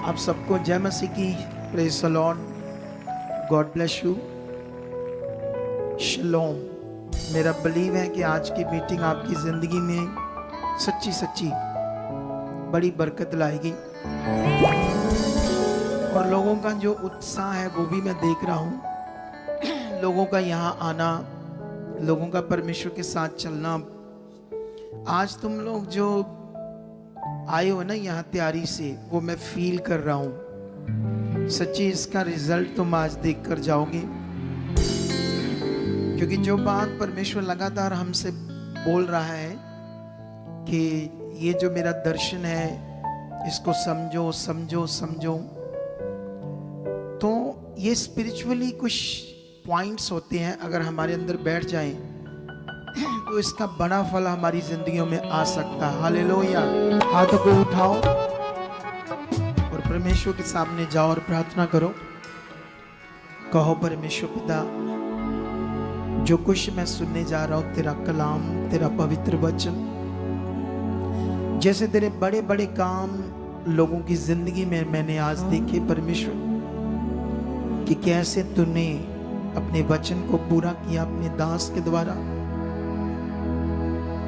आप सबको जय मसीह की। Praise the Lord. God bless you. शलोम। मेरा बिलीव है कि आज की मीटिंग आपकी ज़िंदगी में सच्ची सच्ची बड़ी बरकत लाएगी और लोगों का जो उत्साह है वो भी मैं देख रहा हूँ। लोगों का यहाँ आना, लोगों का परमेश्वर के साथ चलना। आज तुम लोग जो आए हो ना यहाँ तैयारी से, वो मैं फील कर रहा हूँ। सच्ची इसका रिजल्ट तुम आज देख कर जाओगे, क्योंकि जो बात परमेश्वर लगातार हमसे बोल रहा है कि ये जो मेरा दर्शन है इसको समझो समझो समझो। तो ये स्पिरिचुअली कुछ पॉइंट्स होते हैं, अगर हमारे अंदर बैठ जाएं तो इसका बड़ा फल हमारी जिंदगियों में आ सकता है। हालेलुया। हाथों को उठाओ और परमेश्वर के सामने जाओ और प्रार्थना करो। कहो, परमेश्वर पिता, जो कुछ मैं सुनने जा रहा हूं, तेरा कलाम, तेरा पवित्र वचन, जैसे तेरे बड़े बड़े काम लोगों की जिंदगी में मैंने आज देखे परमेश्वर, कि कैसे तूने अपने वचन को पूरा किया अपने दास के द्वारा।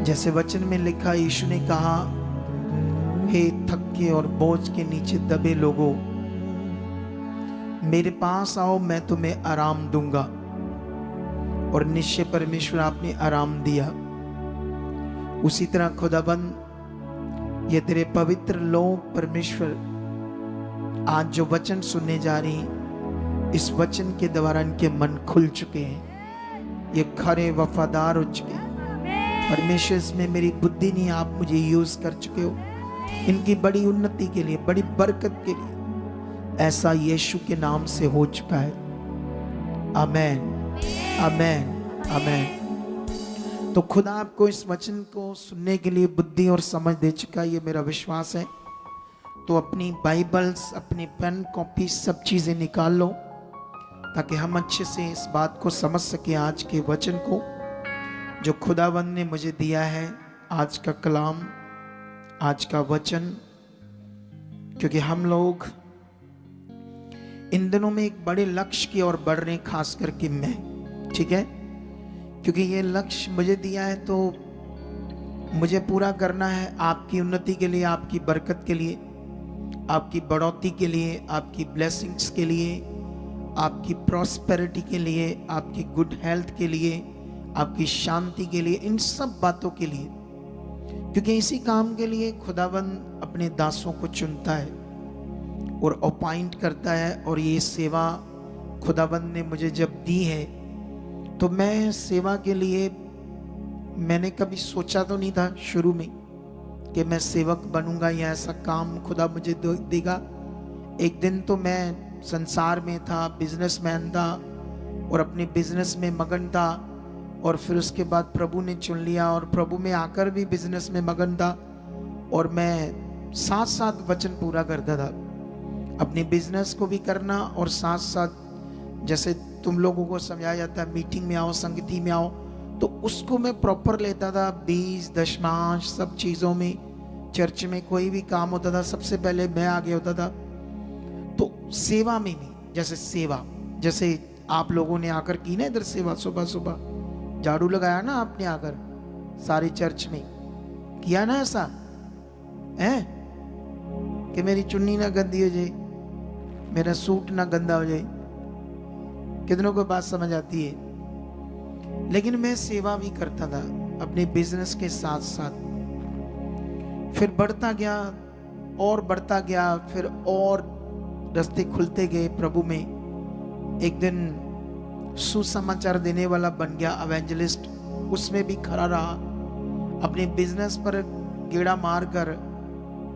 जैसे वचन में लिखा, यीशु ने कहा, हे थके और बोझ के नीचे दबे लोगों, मेरे पास आओ, मैं तुम्हें आराम दूंगा। और निश्चय परमेश्वर आपने आराम दिया। उसी तरह खुदाबंद, ये तेरे पवित्र लोग परमेश्वर आज जो वचन सुनने जा रही हैं, इस वचन के द्वारा इनके मन खुल चुके हैं, ये खरे वफादार हो चुके हैं। परमेश्वर, इसमें मेरी बुद्धि नहीं, आप मुझे यूज कर चुके हो इनकी बड़ी उन्नति के लिए, बड़ी बरकत के लिए। ऐसा यीशु के नाम से हो चुका है। आमेन, आमेन, आमेन। तो खुदा आपको इस वचन को सुनने के लिए बुद्धि और समझ दे चुका है, ये मेरा विश्वास है। तो अपनी बाइबल्स, अपनी पेन, कॉपी, सब चीजें निकाल लो, ताकि हम अच्छे से इस बात को समझ सके, आज के वचन को जो खुदावंद ने मुझे दिया है, आज का कलाम, आज का वचन। क्योंकि हम लोग इन दिनों में एक बड़े लक्ष्य की ओर बढ़ रहे हैं, खास करके मैं, ठीक है। क्योंकि ये लक्ष्य मुझे दिया है तो मुझे पूरा करना है, आपकी उन्नति के लिए, आपकी बरकत के लिए, आपकी बढ़ोतरी के लिए, आपकी ब्लेसिंग्स के लिए, आपकी प्रॉस्पेरिटी के लिए, आपकी गुड हेल्थ के लिए, आपकी शांति के लिए, इन सब बातों के लिए। क्योंकि इसी काम के लिए खुदावंद अपने दासों को चुनता है और अपॉइंट करता है। और ये सेवा खुदावंद ने मुझे जब दी है, तो मैं सेवा के लिए, मैंने कभी सोचा तो नहीं था शुरू में कि मैं सेवक बनूंगा या ऐसा काम खुदा मुझे देगा। एक दिन तो मैं संसार में था, बिजनेसमैन था और अपने बिजनेस में मगन था। और फिर उसके बाद प्रभु ने चुन लिया और प्रभु में आकर भी बिजनेस में मगन था। और मैं साथ साथ वचन पूरा करता था, अपने बिजनेस को भी करना और साथ साथ जैसे तुम लोगों को समझाया जाता है, मीटिंग में आओ, संगति में आओ, तो उसको मैं प्रॉपर लेता था। 20 दशमांश सब चीज़ों में, चर्च में कोई भी काम होता था, सबसे पहले मैं आगे होता था। तो सेवा में भी, जैसे सेवा, जैसे आप लोगों ने आकर की ना इधर सेवा, सुबह सुबह झाड़ू लगाया ना आपने आकर सारे चर्च में, किया ना ऐसा है कि मेरी चुन्नी ना गंदी हो जाए, मेरा सूट ना गंदा हो जाए। कितनों को बात समझ आती है। लेकिन मैं सेवा भी करता था अपने बिजनेस के साथ साथ। फिर बढ़ता गया और बढ़ता गया, फिर और रास्ते खुलते गए प्रभु में। एक दिन सुसमाचार देने वाला बन गया, एवेंजलिस्ट, उसमें भी खड़ा रहा, अपने बिजनेस पर गेड़ा मार कर।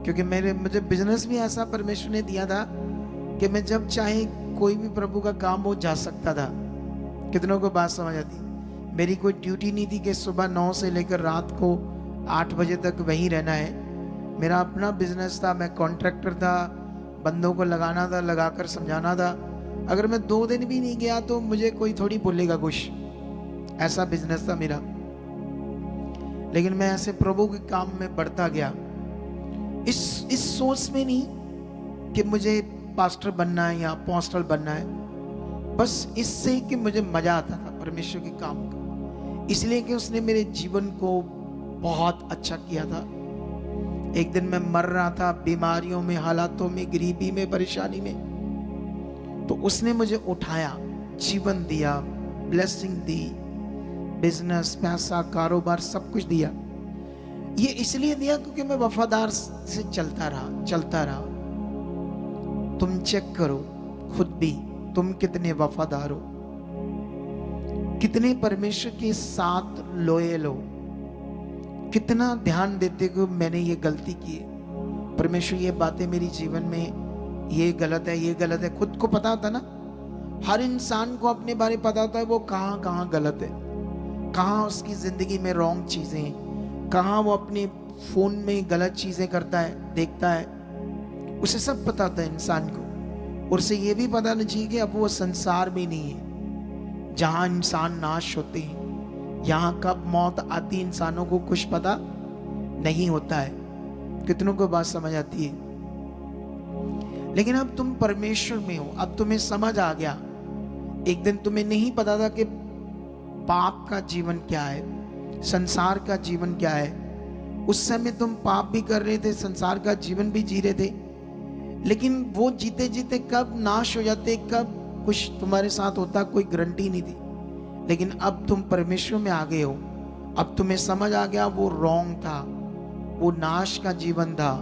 क्योंकि मुझे बिजनेस भी ऐसा परमेश्वर ने दिया था कि मैं जब चाहे कोई भी प्रभु का काम हो जा सकता था। कितनों को बात समझ आती। मेरी कोई ड्यूटी नहीं थी कि सुबह 9 से लेकर रात को 8 बजे तक वहीं रहना है। मेरा अपना बिजनेस था, मैं कॉन्ट्रैक्टर था, बंदों को लगाना था, लगाकर समझाना था। अगर मैं 2 दिन भी नहीं गया तो मुझे कोई थोड़ी बोलेगा कुछ, ऐसा बिजनेस था मेरा। लेकिन मैं ऐसे प्रभु के काम में बढ़ता गया, इस सोच में नहीं कि मुझे पास्टर बनना है या अपोस्टल बनना है, बस इससे कि मुझे मजा आता था परमेश्वर के काम का, इसलिए कि उसने मेरे जीवन को बहुत अच्छा किया था। एक दिन मैं मर रहा था बीमारियों में, हालातों में, गरीबी में, परेशानी में, तो उसने मुझे उठाया, जीवन दिया, ब्लेसिंग दी, बिजनेस, पैसा, कारोबार सब कुछ दिया। ये इसलिए दिया क्योंकि मैं वफादार से चलता रहा। तुम चेक करो खुद भी, तुम कितने वफादार हो, कितने परमेश्वर के साथ लॉयल हो, कितना ध्यान देते हो मैंने ये गलती की है, परमेश्वर ये बातें मेरी जीवन में ये गलत है, ये गलत है। खुद को पता होता ना, हर इंसान को अपने बारे में पता होता है वो कहाँ कहाँ गलत है, कहाँ उसकी जिंदगी में रॉन्ग चीजें हैं, कहाँ वो अपने फोन में गलत चीजें करता है, देखता है, उसे सब पता होता है इंसान को। और उसे ये भी पता नहीं चाहिए कि अब वो संसार में नहीं है जहाँ इंसान नाश होते हैं, यहाँ कब मौत आती इंसानों को कुछ पता नहीं होता है। कितनों को बात समझ आती है? लेकिन अब तुम परमेश्वर में हो, अब तुम्हें समझ आ गया। एक दिन तुम्हें नहीं पता था कि पाप का जीवन क्या है, संसार का जीवन क्या है। उस समय तुम पाप भी कर रहे थे, संसार का जीवन भी जी रहे थे, लेकिन वो जीते जीते कब नाश हो जाते, कब कुछ तुम्हारे साथ होता, कोई गारंटी नहीं थी। लेकिन अब तुम परमेश्वर में आ गए हो, अब तुम्हें समझ आ गया वो रॉन्ग था, वो नाश का जीवन था,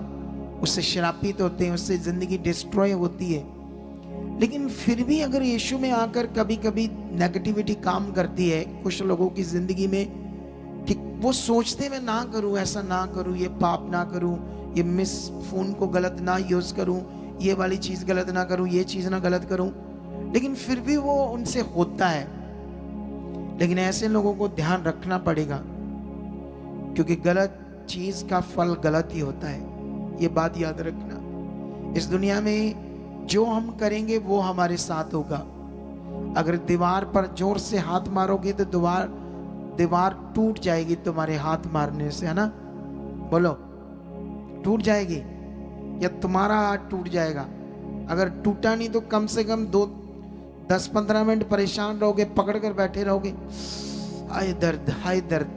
उससे श्रापित होते हैं, उससे जिंदगी डिस्ट्रॉय होती है। लेकिन फिर भी अगर यीशु में आकर कभी कभी नेगेटिविटी काम करती है कुछ लोगों की जिंदगी में, कि वो सोचते मैं ना करूं, ऐसा ना करूं, ये पाप ना करूं, ये मिस फोन को गलत ना यूज करूं, ये वाली चीज गलत ना करूं, ये चीज ना गलत करूं, लेकिन फिर भी वो उनसे होता है। लेकिन ऐसे लोगों को ध्यान रखना पड़ेगा, क्योंकि गलत चीज का फल गलत ही होता है, ये बात याद रखना। इस दुनिया में जो हम करेंगे वो हमारे साथ होगा। अगर दीवार पर जोर से हाथ मारोगे तो दीवार टूट जाएगी तुम्हारे हाथ मारने से, है ना? बोलो, टूट जाएगी या तुम्हारा हाथ टूट जाएगा? अगर टूटा नहीं तो कम से कम 10-15 मिनट परेशान रहोगे, पकड़ कर बैठे रहोगे, हाय दर्द, हाय दर्द,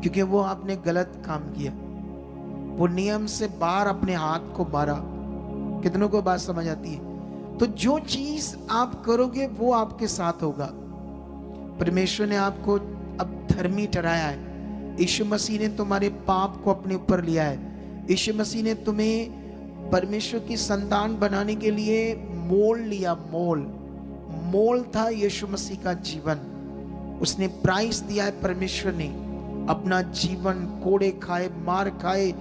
क्योंकि वो आपने गलत काम किया, वो नियम से बाहर अपने हाथ को मारा। कितनों को बात समझ आती है? तो जो चीज आप करोगे वो आपके साथ होगा। परमेश्वर ने आपको अब धर्मी ठहराया है, यीशु मसीह ने तुम्हारे पाप को अपने ऊपर लिया है, यीशु मसीह ने तुम्हें परमेश्वर की संतान बनाने के लिए मोल लिया। मोल था यीशु मसीह का जीवन, उसने प्राइस दिया है। परमेश्वर ने अपना जीवन कोड़े खाए, मार खाए,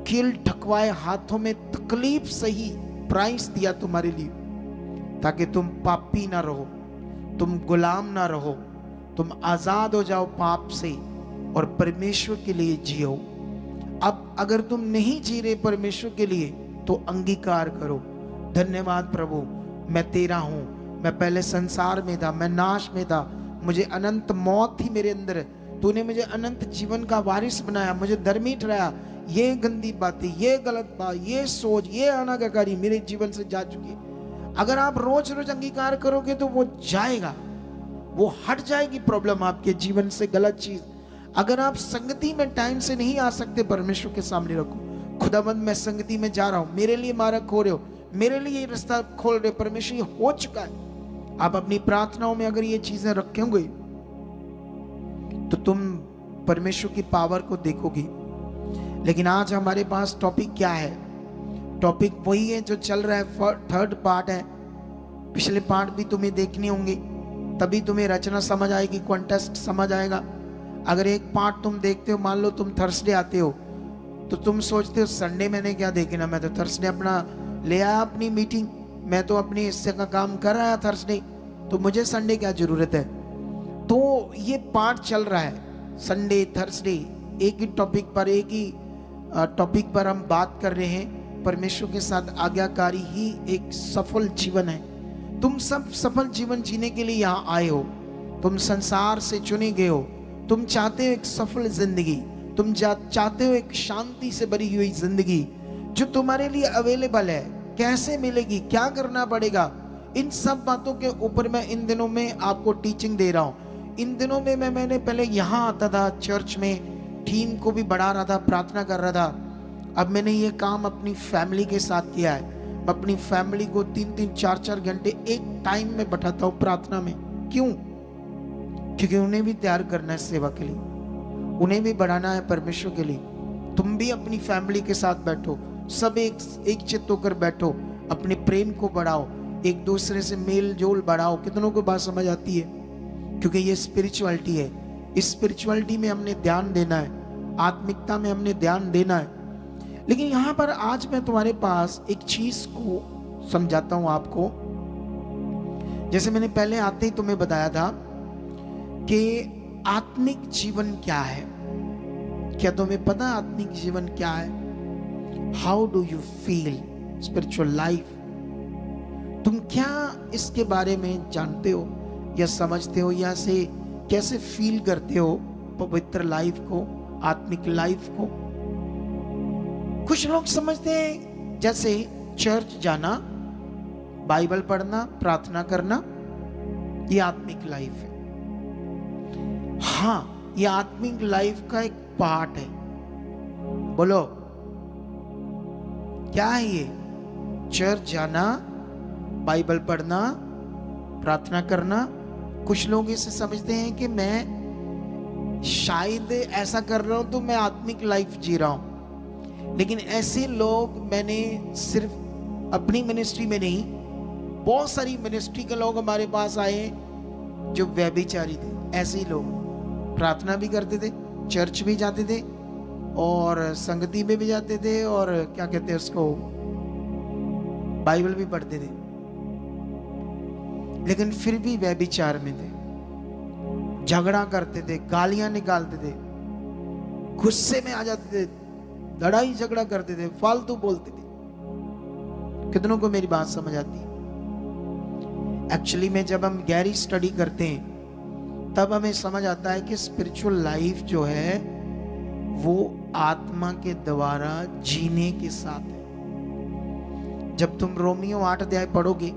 कील ठकवाए, हाथों में तकलीफ सही, प्राइस दिया तुम्हारे लिए, ताकि तुम पापी ना रहो, तुम गुलाम ना रहो, तुम आजाद हो जाओ पाप से और परमेश्वर के लिए जियो। अब अगर तुम नहीं जी रहे परमेश्वर के लिए तो अंगीकार करो, धन्यवाद प्रभु, मैं तेरा हूं, मैं पहले संसार में था, मैं नाश में था, मुझे अनंत मौत थी मेरे अंदर, तूने मुझे अनंत जीवन का वारिस बनाया, मुझे धर्मी ठहराया। ये गंदी बातें, ये गलत बात, ये सोच, ये अनाज्ञाकारी मेरे जीवन से जा चुकी है। अगर आप रोज रोज अंगीकार करोगे तो वो जाएगा, वो हट जाएगी प्रॉब्लम आपके जीवन से, गलत चीज। अगर आप संगति में टाइम से नहीं आ सकते, परमेश्वर के सामने रखो, खुदाबंद मैं संगति में जा रहा हूं, मेरे लिए मार्ग खो रहे हो, मेरे लिए ये रास्ता खोल रहे हो, परमेश्वर ये हो चुका है। आप अपनी प्रार्थनाओं में अगर ये चीजें रखेंगे तो तुम परमेश्वर की पावर को देखोगे। लेकिन आज हमारे पास टॉपिक क्या है? टॉपिक वही है जो चल रहा है, थर्ड पार्ट है। पिछले पार्ट भी तुम्हें देखने होंगे, तभी तुम्हें रचना समझ आएगी, कॉन्टेस्ट समझ आएगा। अगर एक पार्ट तुम देखते हो, मान लो तुम थर्सडे आते हो, तो तुम सोचते हो संडे मैंने क्या देखना, मैं तो थर्सडे अपना ले आया अपनी मीटिंग, मैं तो अपने हिस्से का काम कर रहा है थर्सडे, तो मुझे संडे क्या जरूरत है? तो ये पार्ट चल रहा है, संडे थर्सडे, एक ही टॉपिक पर हम बात कर रहे हैं। परमेश्वर के साथ आज्ञाकारी ही एक सफल जीवन है। तुम सब सफल जीवन जीने के लिए यहाँ आए हो, तुम संसार से चुने गए हो, तुम चाहते हो एक सफल जिंदगी, तुम चाहते हो एक शांति से भरी हुई जिंदगी, जो तुम्हारे लिए अवेलेबल है, कैसे मिलेगी, क्या करना पड़ेगा, इन सब बातों के ऊपर मैं इन दिनों में आपको टीचिंग दे रहा हूं। इन दिनों में मैंने पहले यहां आता था, चर्च में टीम को भी बढ़ा रहा था, प्रार्थना कर रहा था। अब मैंने ये काम अपनी फैमिली के साथ किया है। मैं अपनी फैमिली को 3-3, 4-4 घंटे एक टाइम में बैठाता हूँ प्रार्थना में। क्यों? क्योंकि उन्हें भी तैयार करना है सेवा के लिए, उन्हें भी बढ़ाना है परमेश्वर के लिए। तुम भी अपनी फैमिली के साथ बैठो, सब एक चित्त होकर बैठो, अपने प्रेम को बढ़ाओ, एक दूसरे से मेल जोल बढ़ाओ। कितनों को बात समझ आती है? क्योंकि ये स्पिरिचुअलिटी है। इस स्पिरिचुअलिटी में हमने ध्यान देना है, आत्मिकता में हमने ध्यान देना है। लेकिन यहां पर आज मैं तुम्हारे पास एक चीज को समझाता हूं आपको। जैसे मैंने पहले आते ही तुम्हें बताया था कि आत्मिक जीवन क्या है। क्या तुम्हें पता आत्मिक जीवन क्या है? How do you feel spiritual life? तुम क्या इसके बारे में जानते हो या समझते हो, या से कैसे फील करते हो पवित्र लाइफ को, आत्मिक लाइफ को? कुछ लोग समझते हैं जैसे चर्च जाना, बाइबल पढ़ना, प्रार्थना करना, ये आत्मिक लाइफ है। हाँ, ये आत्मिक लाइफ का एक पार्ट है। बोलो क्या है ये? चर्च जाना, बाइबल पढ़ना, प्रार्थना करना। कुछ लोग इसे समझते हैं कि मैं शायद ऐसा कर रहा हूं तो मैं आत्मिक लाइफ जी रहा हूं। लेकिन ऐसे लोग मैंने सिर्फ अपनी मिनिस्ट्री में नहीं, बहुत सारी मिनिस्ट्री के लोग हमारे पास आए जो व्यभिचारी थे। ऐसे ही लोग प्रार्थना भी करते थे, चर्च भी जाते थे और संगति में भी जाते थे, और क्या कहते हैं उसको, बाइबल भी पढ़ते थे, लेकिन फिर भी व्यभिचार में थे, झगड़ा करते थे, गालियां निकालते थे, गुस्से में आ जाते थे, लड़ाई झगड़ा करते थे, फालतू बोलते थे। कितनों को मेरी बात समझ आती है? एक्चुअली में जब हम गहरी स्टडी करते हैं तब हमें समझ आता है कि स्पिरिचुअल लाइफ जो है वो आत्मा के द्वारा जीने के साथ है। जब तुम रोमियो 8 अध्याय पढ़ोगे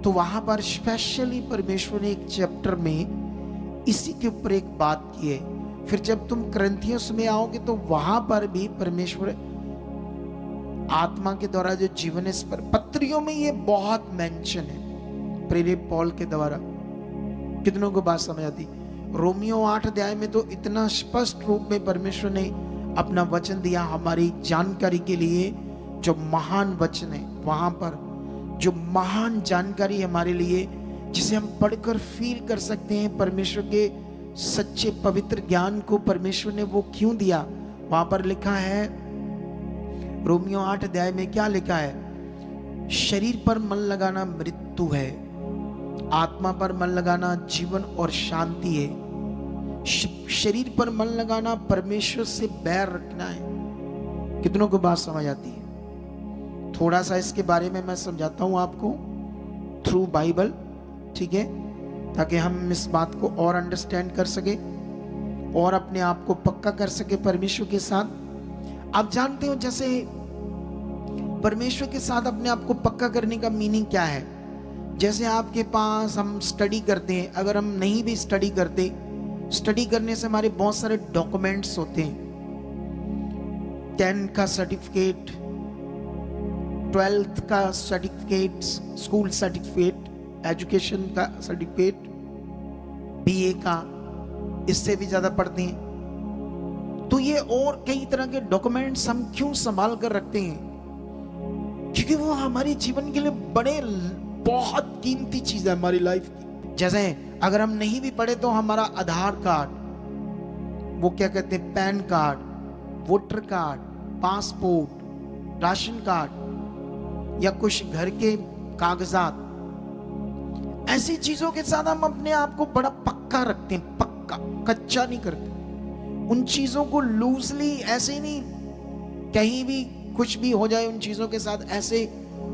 तो वहां पर स्पेशली परमेश्वर ने एक चैप्टर में इसी के ऊपर एक बात की है। फिर जब तुम करंथियंस में आओगे तो वहां पर भी परमेश्वर आत्मा के द्वारा जो जीवन है, इस पर पत्रियों में ये बहुत मेंशन है प्रेरित पौल के द्वारा। कितनों को बात समझ आती? रोमियो 8 अध्याय में तो इतना स्पष्ट रूप में परमेश्वर ने अपना वचन दिया हमारी जानकारी के लिए। जो महान वचन है, वहां पर जो महान जानकारी हमारे लिए, जिसे हम पढ़कर फील कर सकते हैं परमेश्वर के सच्चे पवित्र ज्ञान को परमेश्वर ने वो क्यों दिया। वहां पर लिखा है रोमियो 8 अध्याय में क्या लिखा है? शरीर पर मन लगाना मृत्यु है, आत्मा पर मन लगाना जीवन और शांति है। शरीर पर मन लगाना परमेश्वर से बैर रखना है। कितनों को बात समझ आती है? थोड़ा सा इसके बारे में मैं समझाता हूं आपको थ्रू बाइबल, ठीक है, ताकि हम इस बात को और अंडरस्टैंड कर सके और अपने आप को पक्का कर सके परमेश्वर के साथ। आप जानते हो जैसे परमेश्वर के साथ अपने आप को पक्का करने का मीनिंग क्या है? जैसे आपके पास हम स्टडी करते हैं, अगर हम नहीं भी स्टडी करते, स्टडी करने से हमारे बहुत सारे डॉक्यूमेंट्स होते हैं। 10 का सर्टिफिकेट, 12th का सर्टिफिकेट, स्कूल सर्टिफिकेट, एजुकेशन का सर्टिफिकेट, बीए का, इससे भी ज्यादा पढ़ते हैं। तो ये और कई तरह के डॉक्यूमेंट्स हम क्यों संभाल कर रखते हैं? क्योंकि वो हमारे जीवन के लिए बड़े बहुत कीमती चीज है हमारी लाइफ की। जैसे अगर हम नहीं भी पढ़े तो हमारा आधार कार्ड, वो क्या कहते हैं, pan card, voter card, passport, ration card या कुछ घर के कागजात, ऐसी चीजों के साथ हम अपने आप को बड़ा पक्का रखते हैं, पक्का, कच्चा नहीं करते। उन चीजों को लूजली ऐसे नहीं, कहीं भी कुछ भी हो जाए, उन चीजों के साथ ऐसे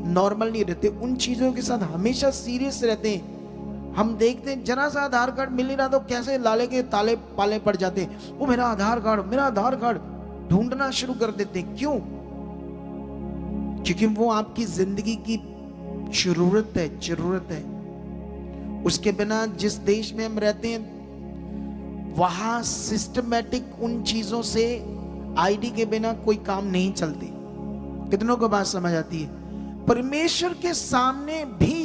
नॉर्मल नहीं रहते, उन चीजों के साथ हमेशा सीरियस रहते हैं। हम देखते हैं जरा सा आधार कार्ड मिल नहीं रहा तो कैसे लाले के ताले पाले पड़ जाते हैं, वो मेरा आधार कार्ड ढूंढना शुरू कर देते हैं। क्यों? क्योंकि वो आपकी जिंदगी की जरूरत है। उसके बिना जिस देश में हम रहते हैं वहां सिस्टमैटिक उन चीजों से आईडी के बिना कोई काम नहीं चलती। कितनों को बात समझ आती है? परमेश्वर के सामने भी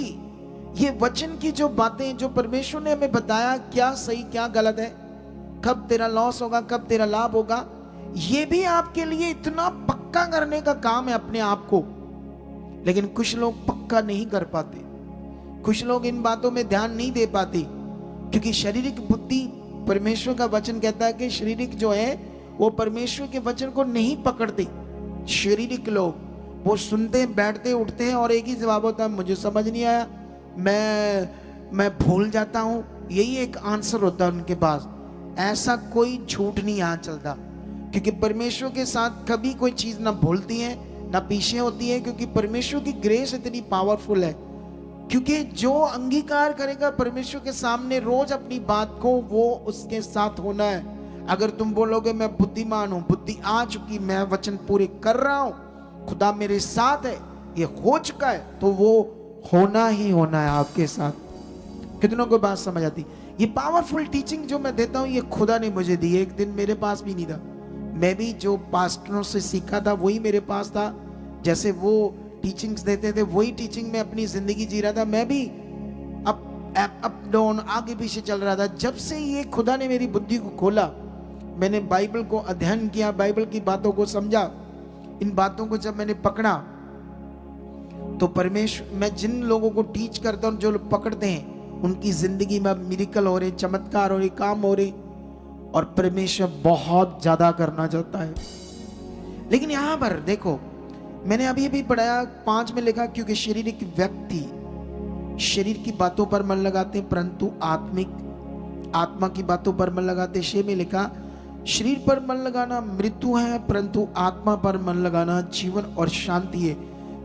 ये वचन की जो बातें जो परमेश्वर ने हमें बताया, क्या सही क्या गलत है, कब तेरा लॉस होगा कब तेरा लाभ होगा, ये भी आपके लिए इतना पक्का करने का काम है अपने आप को। लेकिन कुछ लोग पक्का नहीं कर पाते, कुछ लोग इन बातों में ध्यान नहीं दे पाते, क्योंकि शारीरिक बुद्धि, परमेश्वर का वचन कहता है कि शारीरिक जो है वो परमेश्वर के वचन को नहीं पकड़ते। शारीरिक लोग वो सुनते हैं, बैठते उठते हैं और एक ही जवाब होता है, मुझे समझ नहीं आया, मैं भूल जाता हूं। यही एक आंसर होता है उनके पास। ऐसा कोई झूठ नहीं यहाँ चलता, क्योंकि परमेश्वर के साथ कभी कोई चीज ना भूलती है ना पीछे होती है, क्योंकि परमेश्वर की ग्रेस इतनी पावरफुल है। क्योंकि जो अंगीकार करेगा परमेश्वर के सामने रोज अपनी बात को, वो उसके साथ होना है। अगर तुम बोलोगे मैं बुद्धिमान हूं, बुद्धि आ चुकी, मैं वचन पूरे कर रहा हूं, खुदा मेरे साथ है, ये हो चुका है, तो वो होना ही होना है आपके साथ। कितनों को बात समझ आती? ये पावरफुल टीचिंग जो मैं देता हूं ये खुदा ने मुझे दी। एक दिन मेरे पास भी नहीं था, मैं भी जो पास्टरों से सीखा था वही मेरे पास था। जैसे वो टीचिंग्स देते थे वही टीचिंग में अपनी जिंदगी जी रहा था। मैं भी अप डाउन आगे पीछे चल रहा था। जब से ये खुदा ने मेरी बुद्धि को खोला, मैंने बाइबल को अध्ययन किया, बाइबल की बातों को समझा, इन बातों को जब मैंने पकड़ा तो परमेश्वर, मैं जिन लोगों को टीच करता हूं, जो लोग पकड़ते हैं उनकी जिंदगी में मिरेकल हो रहे, चमत्कार हो रहे, काम हो रहे, और परमेश्वर बहुत ज्यादा करना चाहता है। लेकिन यहां पर देखो, मैंने अभी भी पढ़ाया 5 में लिखा, क्योंकि शारीरिक व्यक्ति शरीर की बातों पर मन लगाते हैं परंतु आत्मा की बातों पर मन लगाते। 6 में लिखा, शरीर पर मन लगाना मृत्यु है परंतु आत्मा पर मन लगाना जीवन और शांति है।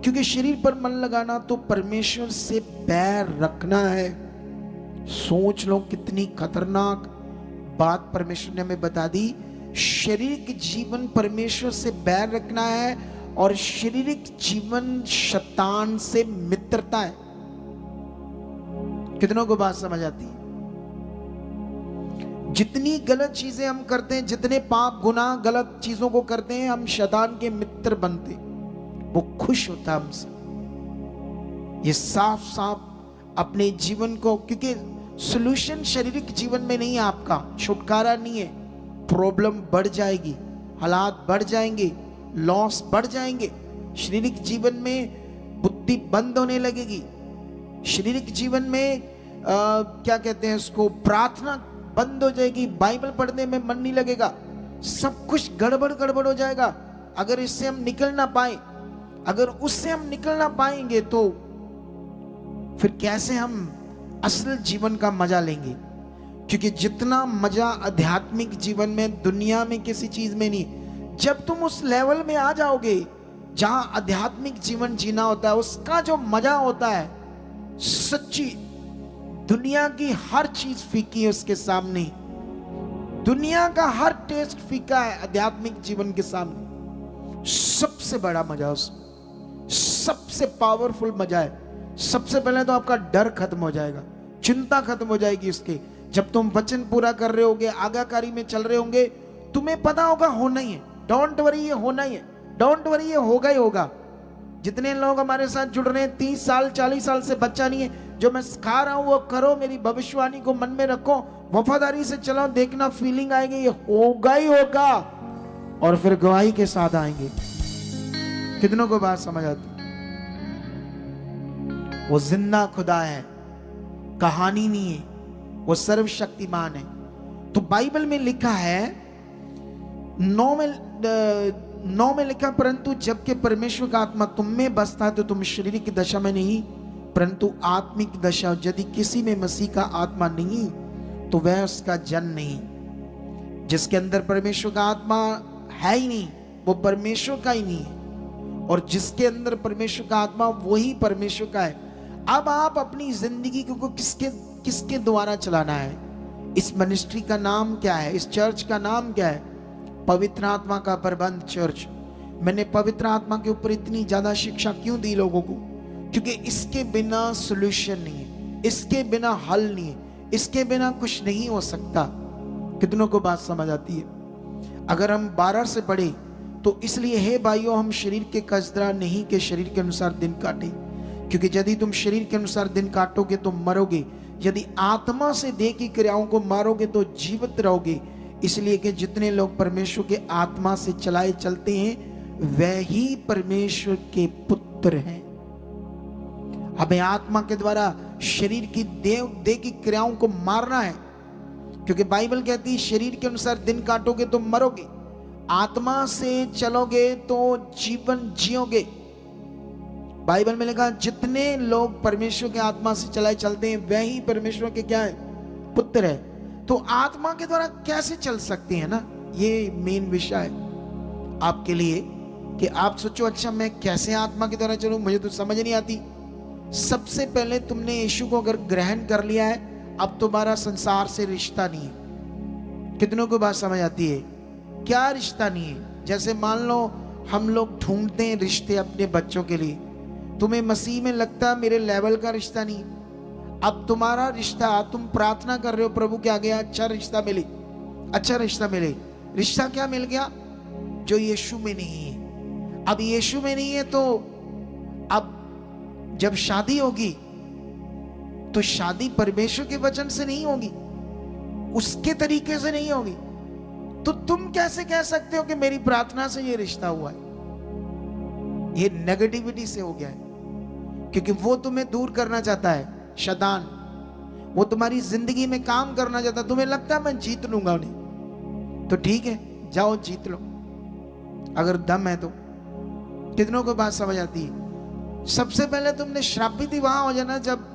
क्योंकि शरीर पर मन लगाना तो परमेश्वर से बैर रखना है। सोच लो कितनी खतरनाक बात परमेश्वर ने हमें बता दी। शारीरिक जीवन परमेश्वर से बैर रखना है और शारीरिक जीवन शैतान से मित्रता है। कितनों को बात समझ आती है? जितनी गलत चीजें हम करते हैं, जितने पाप गुनाह गलत चीजों को करते हैं, हम शैतान के मित्र बनते, वो खुश होता हमसे। ये साफ साफ अपने जीवन को, क्योंकि सॉल्यूशन शारीरिक जीवन में नहीं है, आपका छुटकारा नहीं है। प्रॉब्लम बढ़ जाएगी, हालात बढ़ जाएंगे, लॉस बढ़ जाएंगे। शारीरिक जीवन में बुद्धि बंद होने लगेगी। शारीरिक जीवन में क्या कहते हैं उसको, प्रार्थना बंद हो जाएगी, बाइबल पढ़ने में मन नहीं लगेगा, सब कुछ गड़बड़ हो जाएगा। अगर इससे हम निकल ना पाए, अगर उससे हम निकल ना पाएंगे तो फिर कैसे हम असल जीवन का मजा लेंगे? क्योंकि जितना मजा आध्यात्मिक जीवन में दुनिया में किसी चीज में नहीं। जब तुम उस लेवल में आ जाओगे जहां आध्यात्मिक जीवन जीना होता है, उसका जो मजा होता है, सच्ची दुनिया की हर चीज फीकी है उसके सामने। दुनिया का हर टेस्ट फीका है आध्यात्मिक जीवन के सामने। सबसे बड़ा मजा उसमें, सबसे पावरफुल मजा है। सबसे पहले तो आपका डर खत्म हो जाएगा, चिंता खत्म हो जाएगी उसके। जब तुम वचन पूरा कर रहे होगे, आज्ञाकारी में चल रहे होंगे, तुम्हें पता होगा होना ही है। डोंट वरी, ये होना ही है। डोंट वरी, ये होगा ही होगा। जितने लोग हमारे साथ जुड़ रहे हैं, 30 साल 40 साल से बच्चा नहीं है, जो मैं सिखा रहा हूं वो करो, मेरी भविष्यवाणी को मन में रखो, वफादारी से चलो, देखना फीलिंग आएगी, ये होगा ही होगा, और फिर गवाही के साथ आएंगे। कितनों को बात समझ आती? वो जिंदा खुदा है, कहानी नहीं है, वो सर्वशक्तिमान है। तो बाइबल में लिखा है 9 में लिखा, परंतु जबकि परमेश्वर का आत्मा तुम में बसता है तो तुम शारीरिक दशा में नहीं परंतु आत्मिक दशा। यदि किसी में मसीह का आत्मा नहीं तो वह उसका जन नहीं। जिसके अंदर परमेश्वर का आत्मा है ही नहीं, वो परमेश्वर का ही नहीं है, और जिसके अंदर परमेश्वर का आत्मा वही परमेश्वर का है। अब आप अपनी जिंदगी को किसके द्वारा चलाना है? इस मिनिस्ट्री का नाम क्या है? इस चर्च का नाम क्या है? पवित्र आत्मा का प्रबंध चर्च। मैंने पवित्र आत्मा के ऊपर इतनी ज्यादा शिक्षा क्यों दी लोगों को? क्योंकि इसके बिना सॉल्यूशन नहीं है, इसके बिना हल नहीं है, इसके बिना कुछ नहीं हो सकता। कितनों को बात समझ आती है? अगर हम 12 से पढ़े तो इसलिए हे भाइयों, हम शरीर के कसदरा नहीं के शरीर के अनुसार दिन काटे, क्योंकि यदि तुम शरीर के अनुसार दिन काटोगे तो मरोगे, यदि आत्मा से देह की क्रियाओं को मारोगे तो जीवित रहोगे। इसलिए कि जितने लोग परमेश्वर के आत्मा से चलाए चलते हैं वह ही परमेश्वर के पुत्र हैं। हमें आत्मा के द्वारा शरीर की देह की क्रियाओं को मारना है, क्योंकि बाइबल कहती है शरीर के अनुसार दिन काटोगे तो मरोगे, आत्मा से चलोगे तो जीवन जियोगे। बाइबल में लिखा जितने लोग परमेश्वर के आत्मा से चलाए चलते हैं वह ही परमेश्वर के क्या है? पुत्र है। तो आत्मा के द्वारा कैसे चल सकते हैं ना, ये मेन विषय है आपके लिए कि आप सोचो अच्छा मैं कैसे आत्मा के द्वारा चलूं, मुझे तो समझ नहीं आती। सबसे पहले तुमने यीशु को अगर ग्रहण कर लिया है, अब तुम्हारा संसार से रिश्ता नहीं है। कितनों को बात समझ आती है? क्या रिश्ता नहीं है? जैसे मान लो हम लोग ढूंढते हैं रिश्ते अपने बच्चों के लिए, तुम्हें मसीह में लगता मेरे लेवल का रिश्ता नहीं। अब तुम्हारा रिश्ता, तुम प्रार्थना कर रहे हो प्रभु के आगे अच्छा रिश्ता मिले, अच्छा रिश्ता मिले। रिश्ता क्या मिल गया? जो यीशु में नहीं है। अब यीशु में नहीं है तो अब जब शादी होगी तो शादी परमेश्वर के वचन से नहीं होगी, उसके तरीके से नहीं होगी। तो तुम कैसे कह सकते हो कि मेरी प्रार्थना से ये रिश्ता हुआ है? ये नेगेटिविटी से हो गया है, क्योंकि वो तुम्हें दूर करना चाहता है शैतान, वो तुम्हारी जिंदगी में काम करना चाहता है। तुम्हें लगता है मैं जीत लूंगा उन्हें, तो ठीक है जाओ जीत लो अगर दम है तो। कितनों को बात समझ आती है? सबसे पहले तुमने श्रापित ही वहां हो जाना जब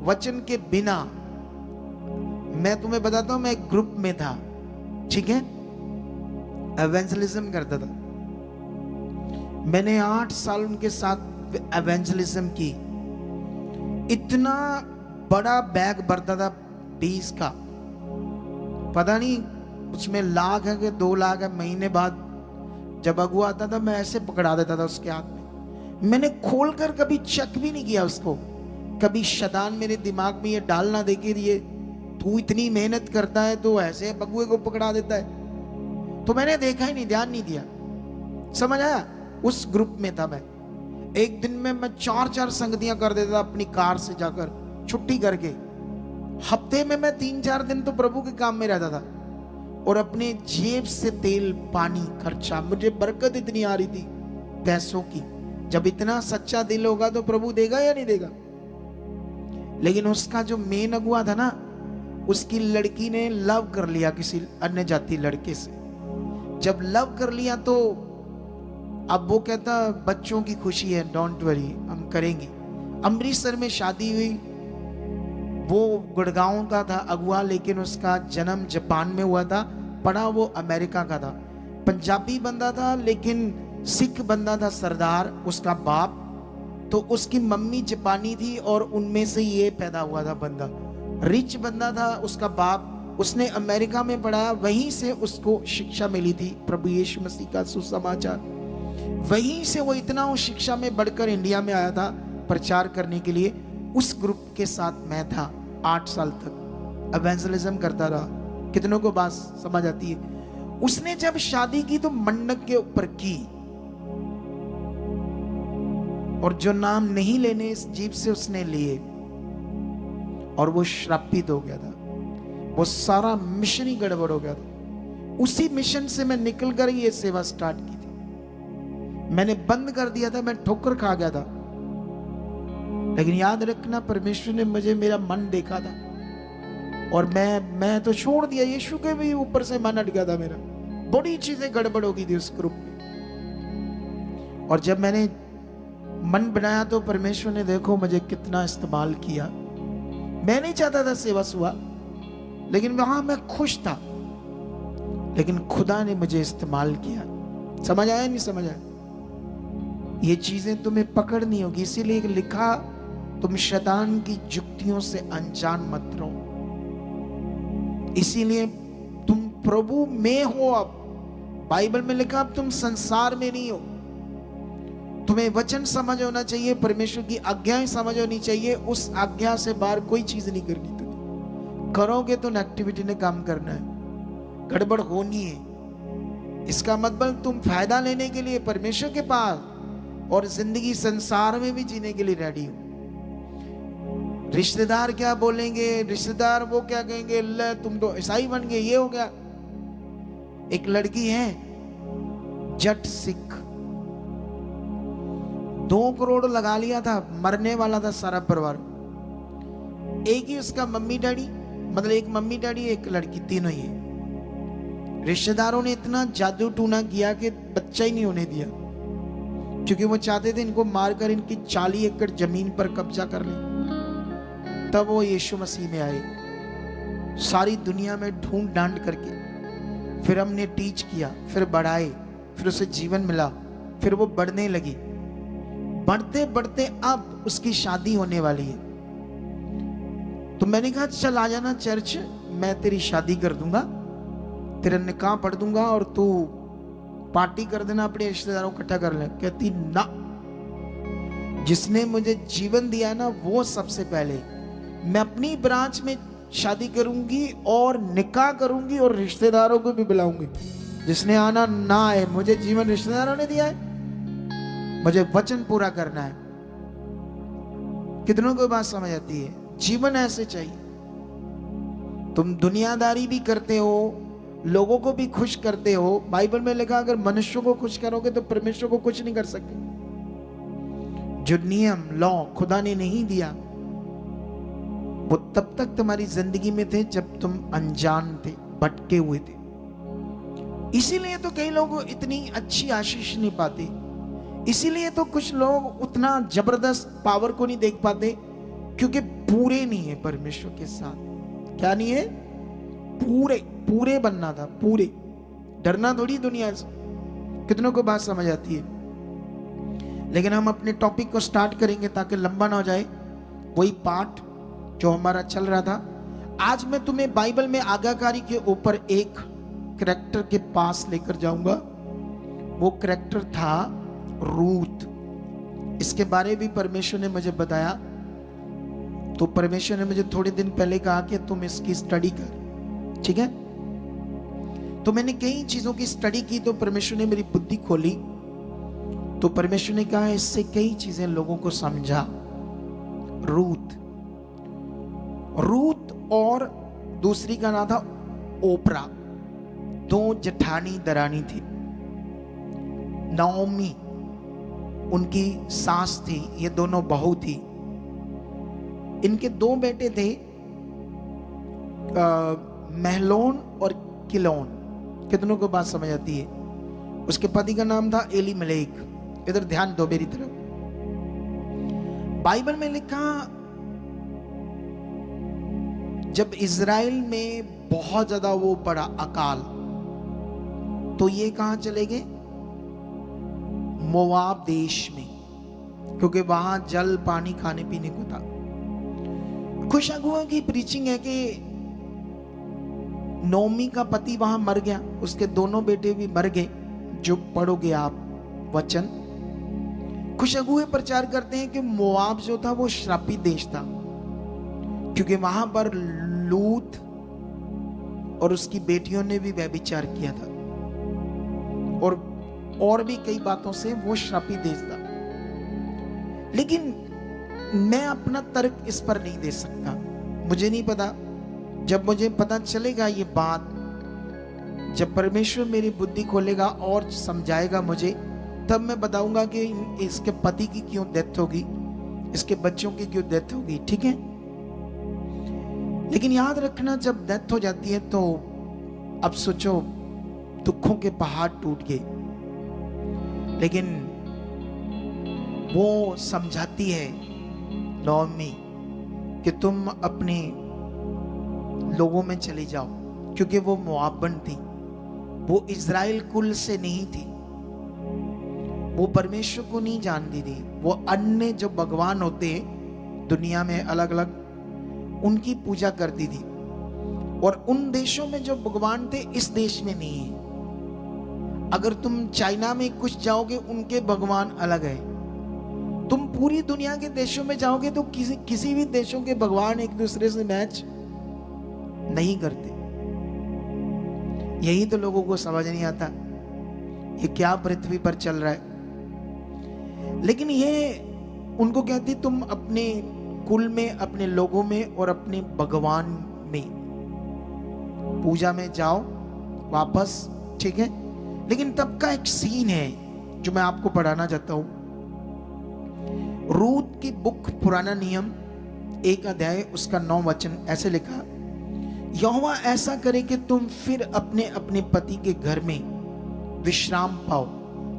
वचन के बिना। मैं तुम्हें बताता हूं, मैं एक ग्रुप में था, ठीक है, एवेंजलिज्म करता था। मैंने 8 साल उनके साथ एवेंजलिज्म की। इतना बड़ा बैग भरता था 20 का, पता नहीं उसमें लाख है कि 2 लाख है। महीने बाद जब अगुआ आता था मैं ऐसे पकड़ा देता था उसके हाथ में। मैंने खोलकर कभी चेक भी नहीं किया उसको। कभी शैतान मेरे दिमाग में ये डालना दे के ये तू इतनी मेहनत करता है तो ऐसे बगुए को पकड़ा देता है, तो मैंने देखा ही नहीं, ध्यान नहीं दिया। समझ आया? उस ग्रुप में था मैं। एक दिन में मैं 4-4 संगतियां कर देता था अपनी कार से जाकर छुट्टी करके। हफ्ते में मैं 3-4 दिन तो प्रभु के काम में रहता था, और अपने जेब से तेल पानी खर्चा। मुझे बरकत इतनी आ रही थी पैसों की। जब इतना सच्चा दिल होगा तो प्रभु देगा या नहीं देगा? लेकिन उसका जो मेन अगुआ था ना, उसकी लड़की ने लव कर लिया किसी अन्य जाति लड़के से। जब लव कर लिया तो अब वो कहता बच्चों की खुशी है, डोंट वरी, हम करेंगे। अमृतसर में शादी हुई। वो गुड़गांव का था अगुआ, लेकिन उसका जन्म जापान में हुआ था, पढ़ा वो अमेरिका का था। पंजाबी बंदा था लेकिन सिख बंदा था, सरदार उसका बाप। तो उसकी मम्मी जापानी थी और उनमें से ये पैदा हुआ था बंदा। रिच बंदा था उसका बाप, उसने अमेरिका में पढ़ा, वहीं से उसको शिक्षा मिली थी प्रभु यीशु मसीह का सुसमाचार। वहीं से वो इतना उस शिक्षा में बढ़कर इंडिया में आया था प्रचार करने के लिए। उस ग्रुप के साथ मैं था 8 साल तक, एवेंजलिज्म करता रहा। कितनों को बात समझ आती है? उसने जब शादी की तो मंडक के ऊपर की, और जो नाम नहीं लेने इस जीभ से उसने लिए, और वो श्रापित हो गया था। वो सारा मिशन ही गड़बड़ हो गया था। उसी मिशन से मैं निकलकर ये सेवा स्टार्ट की थी। मैंने बंद कर दिया था, मैं ठोकर खा गया था। लेकिन याद रखना, परमेश्वर ने मुझे मेरा मन देखा था, और मैं तो छोड़ दिया। यीशु के भी ऊपर से मन हट गया था मेरा। बड़ी चीजें गड़बड़ हो गई थी उस ग्रुप में। और जब मैंने मन बनाया तो परमेश्वर ने देखो मुझे कितना इस्तेमाल किया। मैं नहीं चाहता था सेवा सुआ, लेकिन वहां मैं खुश था। लेकिन खुदा ने मुझे इस्तेमाल किया। समझ आया नहीं समझ आया? ये चीजें तुम्हें पकड़नी होगी। इसीलिए लिखा, तुम शैतान की जुक्तियों से अनजान मत रहो। इसीलिए तुम प्रभु में हो। अब बाइबल में लिखा अब तुम संसार में नहीं हो, तुम्हें वचन समझ होना चाहिए, परमेश्वर की आज्ञाएं समझ होनी चाहिए। उस आज्ञा से बाहर कोई चीज नहीं करनी। तुम्हें करोगे तो नेगेटिविटी ने काम करना है, गड़बड़ होनी है। इसका मतलब तुम फायदा लेने के लिए परमेश्वर के पास और जिंदगी संसार में भी जीने के लिए रेडी हो। रिश्तेदार क्या बोलेंगे, रिश्तेदार वो क्या कहेंगे, ले तुम तो ईसाई बन गए, ये हो गया। एक लड़की है जट सिख, 2 करोड़ लगा लिया था, मरने वाला था सारा परिवार। एक ही उसका मम्मी डैडी, मतलब एक मम्मी डैडी एक लड़की, तीनों ही है। रिश्तेदारों ने इतना जादू टूना किया कि बच्चा ही नहीं होने दिया, क्योंकि वो चाहते थे इनको मारकर इनकी 40 एकड़ जमीन पर कब्जा कर ले। तब वो यीशु मसीह में आए, सारी दुनिया में ढूंढ ढांड करके, फिर हमने टीच किया, फिर बढ़ाए, फिर उसे जीवन मिला, फिर वो बढ़ने लगी। बढ़ते बढ़ते अब उसकी शादी होने वाली है। तो मैंने कहा चल आ जाना चर्च, मैं तेरी शादी कर दूंगा, तेरा निकाह पढ़ दूंगा और तू पार्टी कर देना, अपने रिश्तेदारों को इकट्ठा कर ले। कहती ना, जिसने मुझे जीवन दिया ना वो सबसे पहले, मैं अपनी ब्रांच में शादी करूंगी और निकाह करूंगी और रिश्तेदारों को भी बुलाऊंगी। जिसने आना ना आए, मुझे जीवन रिश्तेदारों ने दिया है, मुझे वचन पूरा करना है। कितनों को बात समझ आती है? जीवन ऐसे चाहिए। तुम दुनियादारी भी करते हो, लोगों को भी खुश करते हो। बाइबल में लिखा अगर मनुष्यों को खुश करोगे तो परमेश्वर को कुछ नहीं कर सकते। जो नियम लॉ खुदा ने नहीं दिया वो तब तक तुम्हारी जिंदगी में थे जब तुम अनजान थे, भटके हुए थे। इसीलिए तो कई लोग इतनी अच्छी आशीष नहीं पाते, इसीलिए तो कुछ लोग उतना जबरदस्त पावर को नहीं देख पाते, क्योंकि पूरे नहीं है परमेश्वर के साथ। क्या नहीं है? पूरे पूरे बनना था, पूरे। डरना थोड़ी दुनिया से। कितनों को बात समझ आती है? लेकिन हम अपने टॉपिक को स्टार्ट करेंगे ताकि लंबा ना हो जाए। वही पाठ जो हमारा चल रहा था, आज मैं तुम्हें बाइबल में आज्ञाकारी के ऊपर एक कैरेक्टर के पास लेकर जाऊंगा। वो कैरेक्टर था रूथ। इसके बारे में परमेश्वर ने मुझे बताया, तो परमेश्वर ने मुझे थोड़े दिन पहले कहा कि तुम इसकी स्टडी कर, ठीक है? तो मैंने कई चीजों की स्टडी की, तो परमेश्वर ने मेरी बुद्धि खोली। तो परमेश्वर ने कहा इससे कई चीजें लोगों को समझा। रूथ और दूसरी का नाम था ओपरा। 2 जेठानी दरानी थी। नाओमी उनकी सास थी, ये दोनों बहू थी। इनके 2 बेटे थे, महलोन और किलोन। कितनों को बात समझ आती है? उसके पति का नाम था एलीमेलेक। इधर ध्यान दो मेरी तरफ। बाइबल में लिखा जब इज़राइल में बहुत ज्यादा वो पड़ा अकाल, तो ये कहां चले गए? मोआब देश में, क्योंकि वहां जल पानी खाने पीने को था। खुशगुआ की प्रीचिंग है कि नोमी का पति वहां मर गया, उसके दोनों बेटे भी मर गए। जो पढ़ोगे आप वचन, खुशगुए प्रचार करते हैं कि मोआब जो था वो श्रापित देश था, क्योंकि वहां पर लूत और उसकी बेटियों ने भी व्यभिचार किया था, और भी कई बातों से वो श्रापित देश था। लेकिन मैं अपना तर्क इस पर नहीं दे सकता, मुझे नहीं पता। जब मुझे पता चलेगा ये बात, जब परमेश्वर मेरी बुद्धि खोलेगा और समझाएगा मुझे, तब मैं बताऊंगा कि इसके पति की क्यों डेथ होगी, इसके बच्चों की क्यों डेथ होगी, ठीक है? लेकिन याद रखना, जब डेथ हो जाती है तो अब सोचो दुखों के पहाड़ टूट गए। लेकिन वो समझाती है नोमी कि तुम अपने लोगों में चली जाओ, क्योंकि वो मोआबन थी, वो इज़राइल कुल से नहीं थी, वो परमेश्वर को नहीं जानती थी। वो अन्य जो भगवान होते हैं दुनिया में अलग अलग, उनकी पूजा करती थी। और उन देशों में जो भगवान थे इस देश में नहीं है। अगर तुम चाइना में कुछ जाओगे, उनके भगवान अलग है। तुम पूरी दुनिया के देशों में जाओगे तो किसी भी देशों के भगवान एक दूसरे से मैच नहीं करते। यही तो लोगों को समझ नहीं आता, ये क्या पृथ्वी पर चल रहा है। लेकिन ये उनको कहती, तुम अपने कुल में, अपने लोगों में और अपने भगवान में पूजा में जाओ वापस, ठीक है। लेकिन तब का एक सीन है जो मैं आपको पढ़ाना चाहता हूं। रूत की बुक, पुराना नियम 1 अध्याय उसका 9 वचन ऐसे लिखा, यहोवा ऐसा करे कि तुम फिर अपने अपने पति के घर में विश्राम पाओ,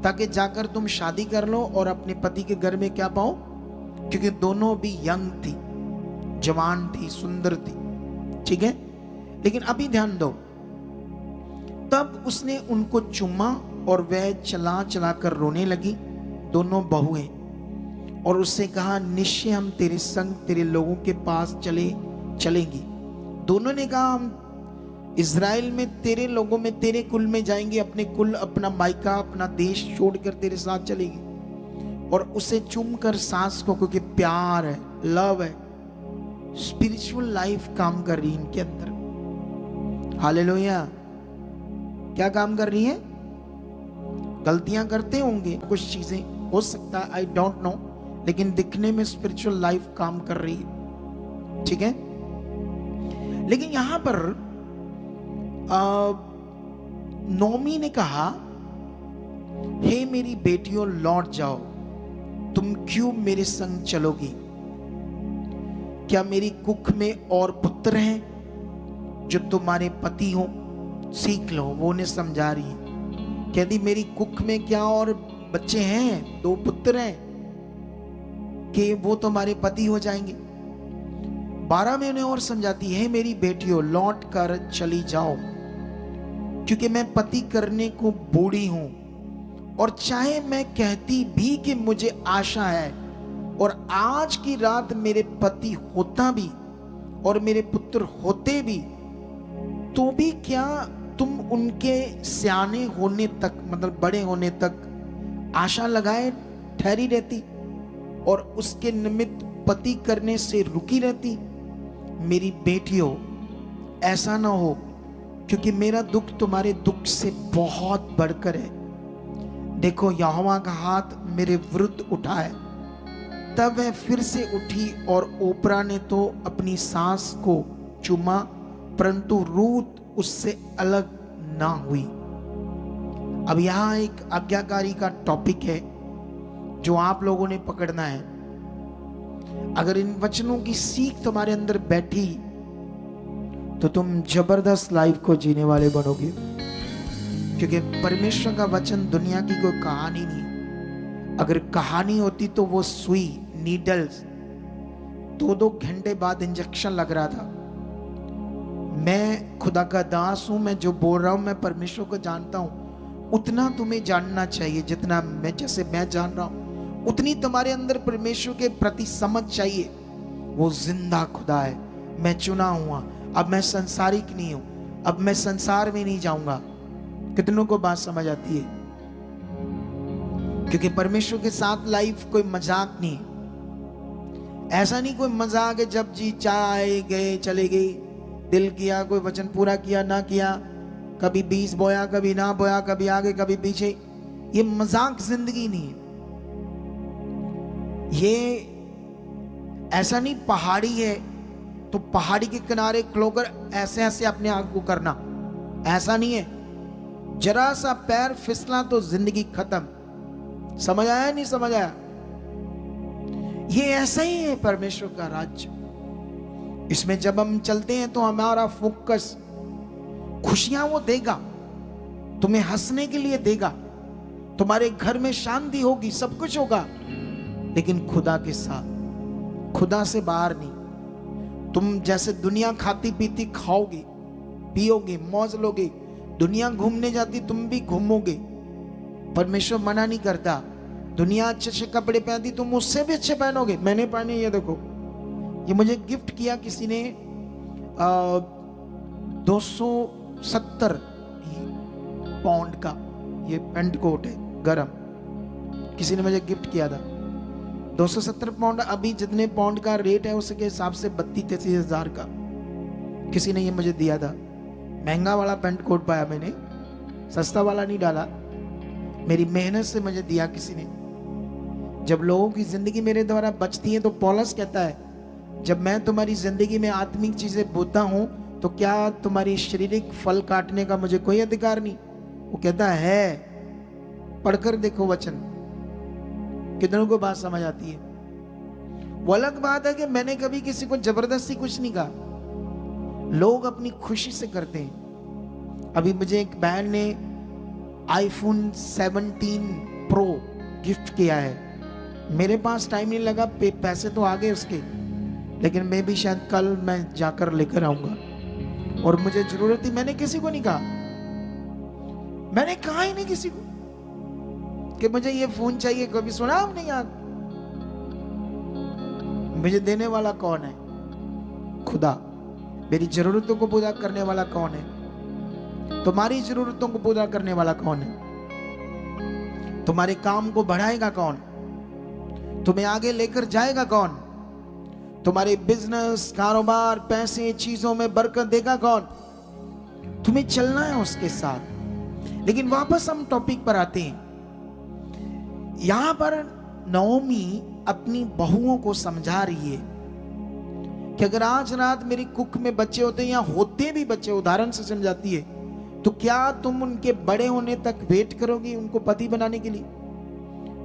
ताकि जाकर तुम शादी कर लो और अपने पति के घर में क्या पाओ, क्योंकि दोनों भी यंग थी, जवान थी, सुंदर थी, ठीक है। लेकिन अभी ध्यान दो, तब उसने उनको चूमा और वह चला चला कर रोने लगी, दोनों बहुएं, और उससे कहा, निश्चय हम तेरे संग तेरे लोगों के पास चलेंगी। दोनों ने कहा, हम इज़राइल में तेरे लोगों में, तेरे कुल में जाएंगे, अपने कुल, अपना मायका, अपना देश छोड़कर तेरे साथ चलेगी। और उसे चूम कर सास को, क्योंकि प्यार है, लव है, स्पिरिचुअल लाइफ काम कर रही है इनके अंदर। हालेलुया। क्या काम कर रही है? गलतियां करते होंगे, कुछ चीजें हो सकता है, आई डोंट नो, लेकिन दिखने में स्पिरिचुअल लाइफ काम कर रही है, ठीक है। लेकिन यहां पर नोमी ने कहा, हे मेरी बेटियों लौट जाओ, तुम क्यों मेरे संग चलोगी? क्या मेरी कुख में और पुत्र हैं जो तुम्हारे पति हो? सीख लो, वो उन्हें समझा रही है। कहती, मेरी कुख में क्या और बच्चे हैं, 2 पुत्र हैं कि वो तुम्हारे पति हो जाएंगे। 12 में उन्हें और समझाती है, मेरी बेटियों लौट कर चली जाओ, क्योंकि मैं पति करने को बूढ़ी हूं, और चाहे मैं कहती भी कि मुझे आशा है, और आज की रात मेरे पति होता भी और मेरे पुत्र होते भी, तो भी क्या तुम उनके सियाने होने तक, मतलब बड़े होने तक आशा लगाए ठहरी रहती और उसके निमित्त पति करने से रुकी रहती? मेरी बेटियों, ऐसा ना हो, क्योंकि मेरा दुख तुम्हारे दुख से बहुत बढ़कर है। देखो, यहोवा का हाथ मेरे विरुद्ध उठा है। तब वह फिर से उठी और ओपरा ने तो अपनी सास को चूमा, परंतु रूत उससे अलग ना हुई। अब यहां एक आज्ञाकारी का टॉपिक है जो आप लोगों ने पकड़ना है। अगर इन वचनों की सीख तुम्हारे अंदर बैठी तो तुम जबरदस्त लाइफ को जीने वाले बनोगे, क्योंकि परमेश्वर का वचन दुनिया की कोई कहानी नहीं। अगर कहानी होती तो वो सुई, नीडल्स 2-2 घंटे बाद इंजेक्शन लग रहा था। मैं खुदा का दास हूं, मैं जो बोल रहा हूं मैं परमेश्वर को जानता हूं। उतना तुम्हें जानना चाहिए जितना मैं, जैसे मैं जान रहा हूं उतनी तुम्हारे अंदर परमेश्वर के प्रति समझ चाहिए। वो जिंदा खुदा है, मैं चुना हुआ। अब मैं संसारिक नहीं हूं, अब मैं संसार में नहीं जाऊंगा। कितनों को बात समझ आती है? क्योंकि परमेश्वर के साथ लाइफ कोई मजाक नहीं। ऐसा नहीं कोई मजाक है, जब जी चाहे गए चले गए, दिल किया, कोई वचन पूरा किया ना किया, कभी 20 बोया कभी ना बोया, कभी आगे कभी पीछे। ये मजाक जिंदगी नहीं है। ये ऐसा नहीं पहाड़ी है तो पहाड़ी के किनारे खलोकर ऐसे ऐसे अपने आप को करना, ऐसा नहीं है। जरा सा पैर फिसला तो जिंदगी खत्म। समझ आया? नहीं समझ आया? ये ऐसा ही है परमेश्वर का राज्य। इसमें जब हम चलते हैं तो हमारा फोकस, खुशियां वो देगा, तुम्हें हंसने के लिए देगा, तुम्हारे घर में शांति होगी, सब कुछ होगा, लेकिन खुदा के साथ, खुदा से बाहर नहीं। तुम जैसे दुनिया खाती पीती खाओगे, पियोगे, मौज लोगे, दुनिया घूमने जाती तुम भी घूमोगे। परमेश्वर मना नहीं करता। दुनिया अच्छे अच्छे कपड़े पहनती, तुम उससे भी अच्छे पहनोगे। मैंने पहने, ये देखो, ये मुझे गिफ्ट किया किसी ने 270 पाउंड का ये पेंट कोट है गरम, किसी ने मुझे गिफ्ट किया था। 270 पाउंड, अभी जितने पाउंड का रेट है उसके हिसाब से 32-33 हजार का किसी ने ये मुझे दिया था। महंगा वाला पेंट कोट पाया मैंने, सस्ता वाला नहीं डाला, मेरी मेहनत से मुझे दिया किसी ने। जब लोगों की जिंदगी मेरे द्वारा बचती है तो पौलुस कहता है, जब मैं तुम्हारी जिंदगी में आत्मिक चीजें बोता हूं तो क्या तुम्हारी शारीरिक फल काटने का मुझे कोई अधिकार नहीं? वो कहता है, पढ़कर देखो वचन, कितनों को बात समझ आती है। वो अलग बात है कि मैंने कभी किसी को जबरदस्ती कुछ नहीं कहा, लोग अपनी खुशी से करते हैं। अभी मुझे एक बहन ने आईफोन 17 प्रो गिफ्ट किया है, मेरे पास टाइम नहीं लगा, पैसे तो आ गए उसके, लेकिन मैं भी शायद कल मैं जाकर लेकर आऊंगा, और मुझे जरूरत थी। मैंने किसी को नहीं कहा, मैंने कहा ही नहीं किसी को कि मुझे ये फोन चाहिए, कभी सुना आपने यार? मुझे देने वाला कौन है? खुदा। मेरी जरूरतों को पूरा करने वाला कौन है? तुम्हारी जरूरतों को पूरा करने वाला कौन है? तुम्हारे काम को बढ़ाएगा कौन? तुम्हें आगे लेकर जाएगा कौन? तुम्हारे बिजनेस, कारोबार, पैसे, चीजों में बरकत देगा कौन? तुम्हें चलना है उसके साथ। लेकिन वापस हम टॉपिक पर आते हैं। यहां पर नओमी अपनी बहुओं को समझा रही है कि अगर आज रात मेरी कुख में बच्चे होते या होते भी बच्चे, उदाहरण से समझाती है, तो क्या तुम उनके बड़े होने तक वेट करोगी उनको पति बनाने के लिए?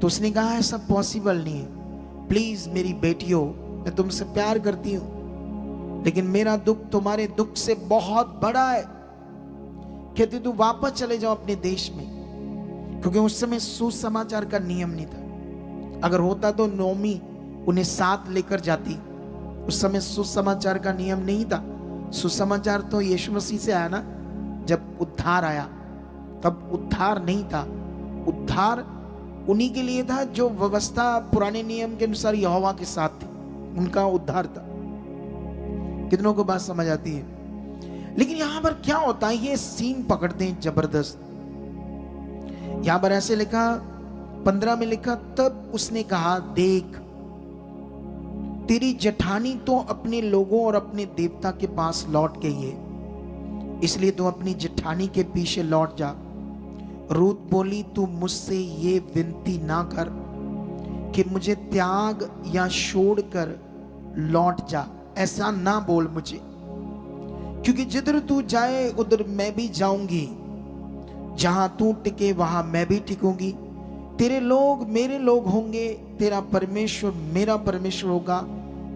तो उसने कहा ऐसा पॉसिबल नहीं है, प्लीज मेरी बेटियों, मैं तुमसे प्यार करती हूं, लेकिन मेरा दुख तुम्हारे दुख से बहुत बड़ा है। कहती तू वापस चले जाओ अपने देश में, क्योंकि उस समय सुसमाचार का नियम नहीं था। अगर होता तो नोमी उन्हें साथ लेकर जाती। उस समय सुसमाचार का नियम नहीं था। सुसमाचार तो यीशु मसीह से आया ना, जब उद्धार आया, तब उद्धार नहीं था। उद्धार उन्हीं के लिए था जो व्यवस्था पुराने नियम के अनुसार यहोवा के साथ थी, उनका उद्धार था। कितनों को बात समझ आती है? लेकिन यहां पर क्या होता है, ये सीन पकड़ते हैं जबरदस्त। यहां पर ऐसे लिखा, 15 में लिखा, तब उसने कहा, देख तेरी जेठानी तो अपने लोगों और अपने देवता के पास लौट गई है, इसलिए तू अपनी जेठानी के पीछे लौट जा। रूत बोली, तू मुझसे ये विनती ना कर कि मुझे त्याग या छोड़कर लौट जा, ऐसा ना बोल मुझे, क्योंकि जिधर तू जाए उधर मैं भी जाऊंगी, जहां तू टिके वहां मैं भी टिकूंगी। तेरे लोग मेरे लोग होंगे, तेरा परमेश्वर मेरा परमेश्वर होगा।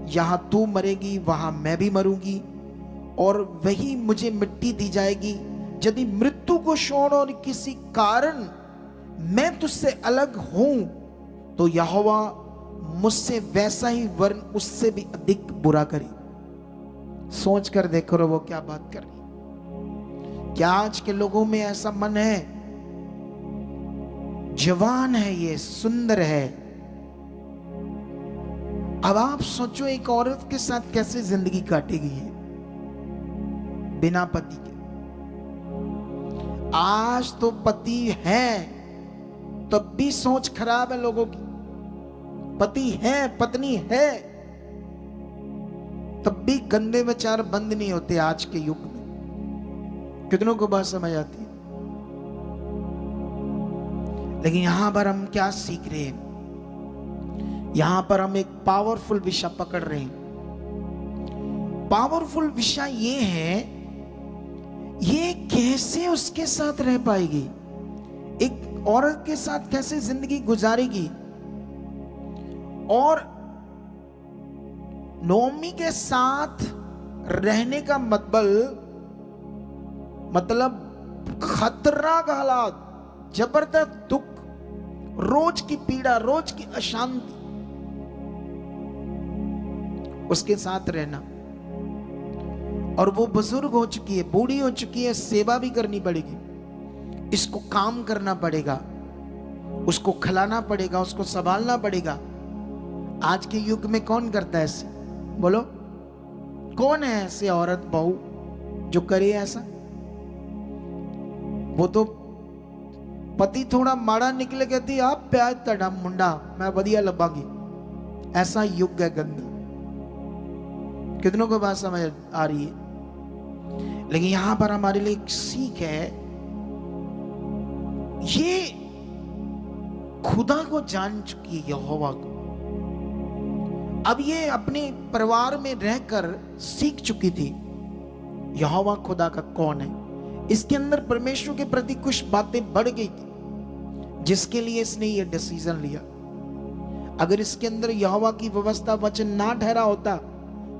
यहां तू मरेगी वहां मैं भी मरूंगी, और वही मुझे मिट्टी दी जाएगी। यदि मृत्यु को छोड़ और किसी कारण मैं तुझसे अलग हूं, तो यहोवा मुझसे वैसा ही वरन उससे भी अधिक बुरा करे। सोच कर देखो वो क्या बात कर रही। क्या आज के लोगों में ऐसा मन है? जवान है, ये सुंदर है। अब आप सोचो एक औरत के साथ कैसे जिंदगी काटेगी है बिना पति के। आज तो पति है तब भी सोच खराब है लोगों की। पति है, पत्नी है, तब भी गंदे विचार बंद नहीं होते आज के युग में। कितनों को बात समझ आती है? लेकिन यहां पर हम क्या सीख रहे हैं? यहां पर हम एक पावरफुल विषय पकड़ रहे हैं। पावरफुल विषय ये है, ये कैसे उसके साथ रह पाएगी, एक औरत के साथ कैसे जिंदगी गुजारेगी। और नोमी के साथ रहने का मतलब खतरनाक हालात, जबरदस्त दुख, रोज की पीड़ा, रोज की अशांति, उसके साथ रहना। और वो बुजुर्ग हो चुकी है, बूढ़ी हो चुकी है, सेवा भी करनी पड़ेगी, इसको काम करना पड़ेगा, उसको खिलाना पड़ेगा, उसको संभालना पड़ेगा। आज के युग में कौन करता है ऐसे? बोलो, कौन है ऐसे औरत बहू जो करे ऐसा? वो तो पति थोड़ा माड़ा निकले, कहती आप प्याज तड़ा मुंडा मैं बढ़िया लबांगी। ऐसा युग है गंदा। कितनों को बात समझ आ रही है? लेकिन यहां पर हमारे लिए एक सीख है, ये खुदा को जान चुकी है, यहोवा को। अब ये अपने परिवार में रहकर सीख चुकी थी यहोवा खुदा का कौन है। इसके अंदर परमेश्वर के प्रति कुछ बातें बढ़ गई थी, जिसके लिए इसने ये डिसीजन लिया। अगर इसके अंदर यहोवा की व्यवस्था वचन ना ठहरा होता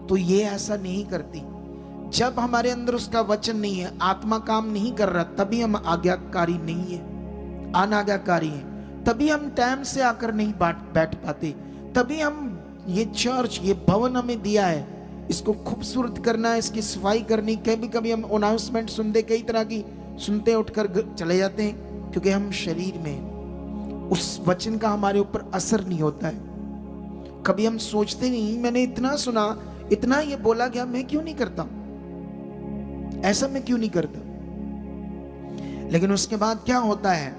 तो ये ऐसा नहीं करती। जब हमारे अंदर उसका वचन नहीं है, आत्मा काम नहीं कर रहा, तभी हम आज्ञाकारी नहीं है, अनाज्ञाकारी है। तभी हम टाइम से आकर नहीं बैठ पाते। तभी हम ये चर्च, ये भवन हमें दिया है, इसको खूबसूरत करना है, इसकी सफाई करनी। कभी कभी हम अनाउंसमेंट सुनते, कई तरह की सुनते, उठकर चले जाते हैं, क्योंकि हम शरीर में उस वचन का हमारे ऊपर असर नहीं होता है। कभी हम सोचते नहीं, मैंने इतना सुना, इतना ये बोला गया, मैं क्यों नहीं करता, ऐसा मैं क्यों नहीं करता। लेकिन उसके बाद क्या होता है,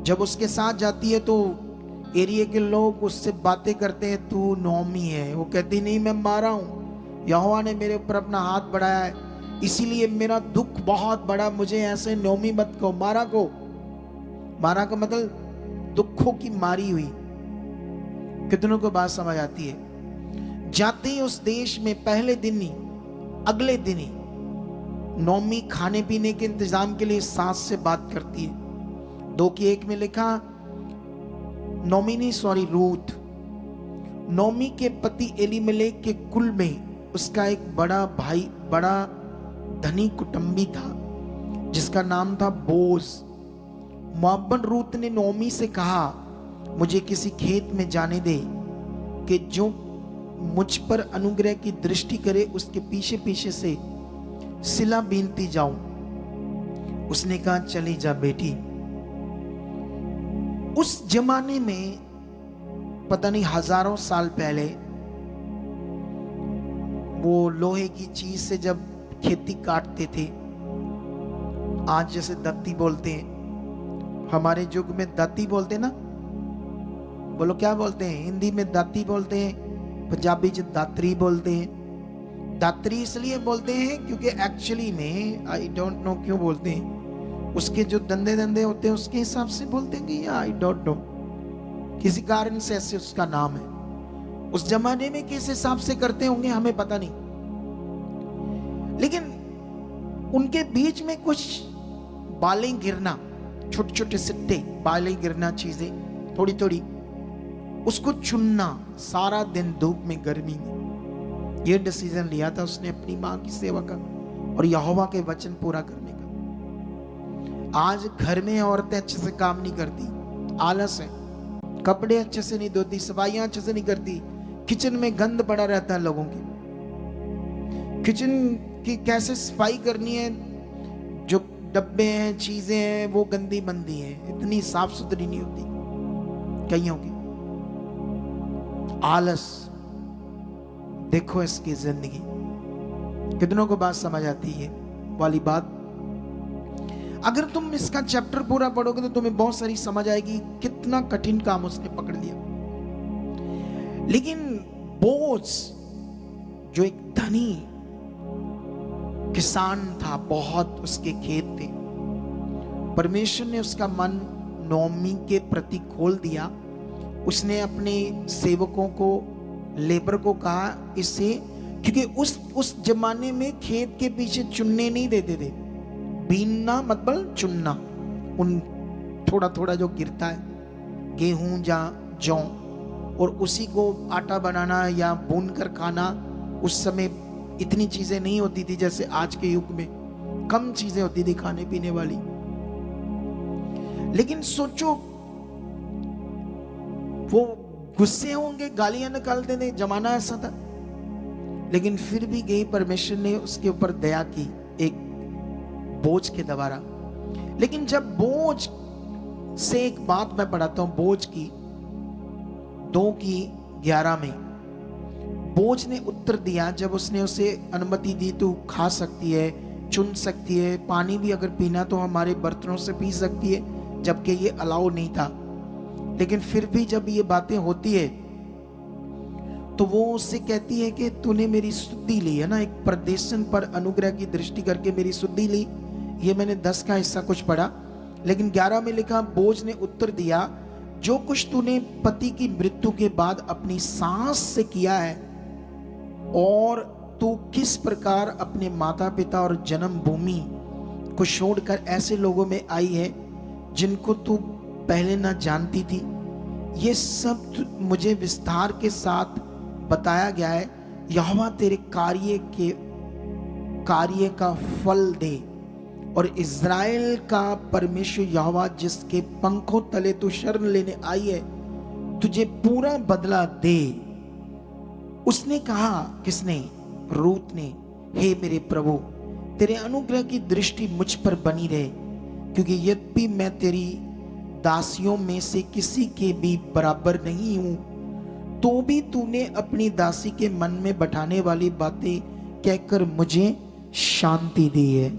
जब उसके साथ जाती है तो एरिया के लोग उससे बातें करते हैं, तू नौमी है। वो कहती नहीं, मैं मारा हूं, यहोवा ने मेरे ऊपर अपना हाथ बढ़ाया है, इसीलिए मेरा दुख बहुत बड़ा, मुझे ऐसे नौमी मत कहो। मारा का मतलब दुखों की मारी हुई। कितनों को बात समझ आती है? जाते ही उस देश में पहले दिन ही, अगले दिन ही नौमी खाने पीने के इंतजाम के लिए सास से बात करती है। 2:1 में लिखा, रूथ, नौमी के पति एलीमेलेक के कुल में उसका एक बड़ा भाई, बड़ा धनी कुटुंबी था जिसका नाम था बोज। मोअब्बन रूत ने नौमी से कहा, मुझे किसी खेत में जाने दे कि जो मुझ पर अनुग्रह की दृष्टि करे उसके पीछे पीछे से सिला बीनती जाऊं। उसने कहा, चली जा बेटी। उस जमाने में पता नहीं हजारों साल पहले वो लोहे की चीज से जब खेती काटते थे, आज जैसे दत्ती बोलते हैं, हमारे युग में दाती बोलते ना, बोलो क्या बोलते हैं? हिंदी में दाती बोलते हैं, पंजाबी में दात्री बोलते हैं। दात्री इसलिए बोलते हैं क्योंकि एक्चुअली में आई डोंट नो क्यों बोलते हैं, उसके जो दंदे दंदे होते हैं उसके हिसाब से बोलते हैं कि आई डोंट नो, किसी कारण से ऐसे उसका नाम है। उस जमाने में किस हिसाब से करते होंगे हमें पता नहीं, लेकिन उनके बीच में कुछ बालें गिरना, छोटे छोटे सिट्टे, बालें गिरना, चीजें थोड़ी थोड़ी, उसको चुनना सारा दिन धूप में, गर्मी में। यह डिसीजन लिया था उसने अपनी मां की सेवा का और यहोवा के वचन पूरा करने का। आज घर में औरतें अच्छे से काम नहीं करती, आलस है, कपड़े अच्छे से नहीं धोती, सफाइयां अच्छे से नहीं करती, किचन में गंद पड़ा रहता है लोगों की। किचन की कैसे सफाई करनी है, जो डब्बे हैं, चीजें हैं, वो गंदी मंदी हैं, इतनी साफ सुथरी नहीं होती कईयों की। आलस, देखो इसकी जिंदगी। कितनों को बात समझ आती है वाली बात? अगर तुम इसका चैप्टर पूरा पढ़ोगे तो तुम्हें बहुत सारी समझ आएगी, कितना कठिन काम उसने पकड़ लिया। लेकिन बोझ जो एक धनी किसान था, बहुत उसके खेत थे, परमेश्वर ने उसका मन नौमी के प्रति खोल दिया। उसने अपने सेवकों को, लेबर को कहा इससे, क्योंकि उस जमाने में खेत के पीछे चुनने नहीं देते थे। बीनना मतलब चुनना, उन थोड़ा थोड़ा जो गिरता है, गेहूं या जौ, और उसी को आटा बनाना या भून कर खाना। उस समय इतनी चीजें नहीं होती थी जैसे आज के युग में, कम चीजें होती थी खाने पीने वाली। लेकिन सोचो, वो गुस्से होंगे, गालियां निकालते थे, जमाना ऐसा था। लेकिन फिर भी गई, परमेश्वर ने उसके ऊपर दया की एक बोझ के द्वारा। लेकिन जब बोझ से एक बात मैं पढ़ाता हूं, बोझ की 2:11 में बोझ ने उत्तर दिया, जब उसने उसे अनुमति दी, तू खा सकती है, चुन सकती है, पानी भी अगर पीना तो हमारे बर्तनों से पी सकती है, जबकि ये अलाउ नहीं था। लेकिन फिर भी जब ये बातें होती है तो वो उससे कहती है कि तूने मेरी सुधि ली है ना, एक प्रदेशन पर अनुग्रह की दृष्टि करके मेरी सुधि ली। ये मैंने 10 का हिस्सा कुछ पढ़ा, लेकिन 11 में लिखा, बोझ ने उत्तर दिया, जो कुछ तूने पति की मृत्यु के बाद अपनी सास से किया है और तू किस प्रकार अपने माता पिता और जन्मभूमि को छोड़कर ऐसे लोगों में आई है जिनको तू पहले ना जानती थी, ये सब मुझे विस्तार के साथ बताया गया है। यहोवा तेरे कार्य का फल दे, और इज़राइल का परमेश्वर यहोवा जिसके पंखों तले तू शरण लेने आई है, तुझे पूरा बदला दे। उसने कहा, किसने? रूत ने, हे मेरे प्रभु, तेरे अनुग्रह की दृष्टि मुझ पर बनी रहे, क्योंकि यद्यपि मैं तेरी दासियों में से किसी के भी बराबर नहीं हूं, तो भी तूने अपनी दासी के मन में बैठाने वाली बातें कहकर मुझे शांति दी है।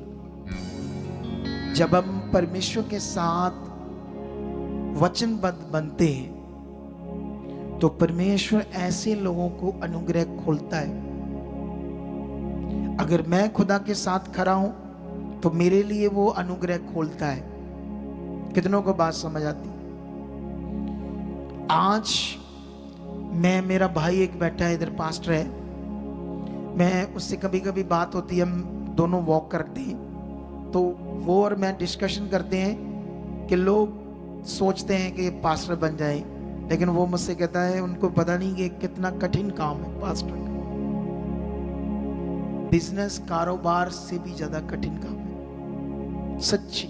जब हम परमेश्वर के साथ वचनबद्ध बनते हैं तो परमेश्वर ऐसे लोगों को अनुग्रह खोलता है। अगर मैं खुदा के साथ खड़ा हूं तो मेरे लिए वो अनुग्रह खोलता है। कितनों को बात समझ आती? आज मेरा भाई एक बैठा है इधर, पास्टर है, मैं उससे कभी कभी बात होती है, हम दोनों वॉक करते हैं, तो वो और मैं डिस्कशन करते हैं कि लोग सोचते हैं कि पास्टर बन जाए, लेकिन वो मुझसे कहता है उनको पता नहीं कि कितना कठिन काम है पास्टर का। बिजनेस कारोबार से भी ज्यादा कठिन काम है, सच्ची।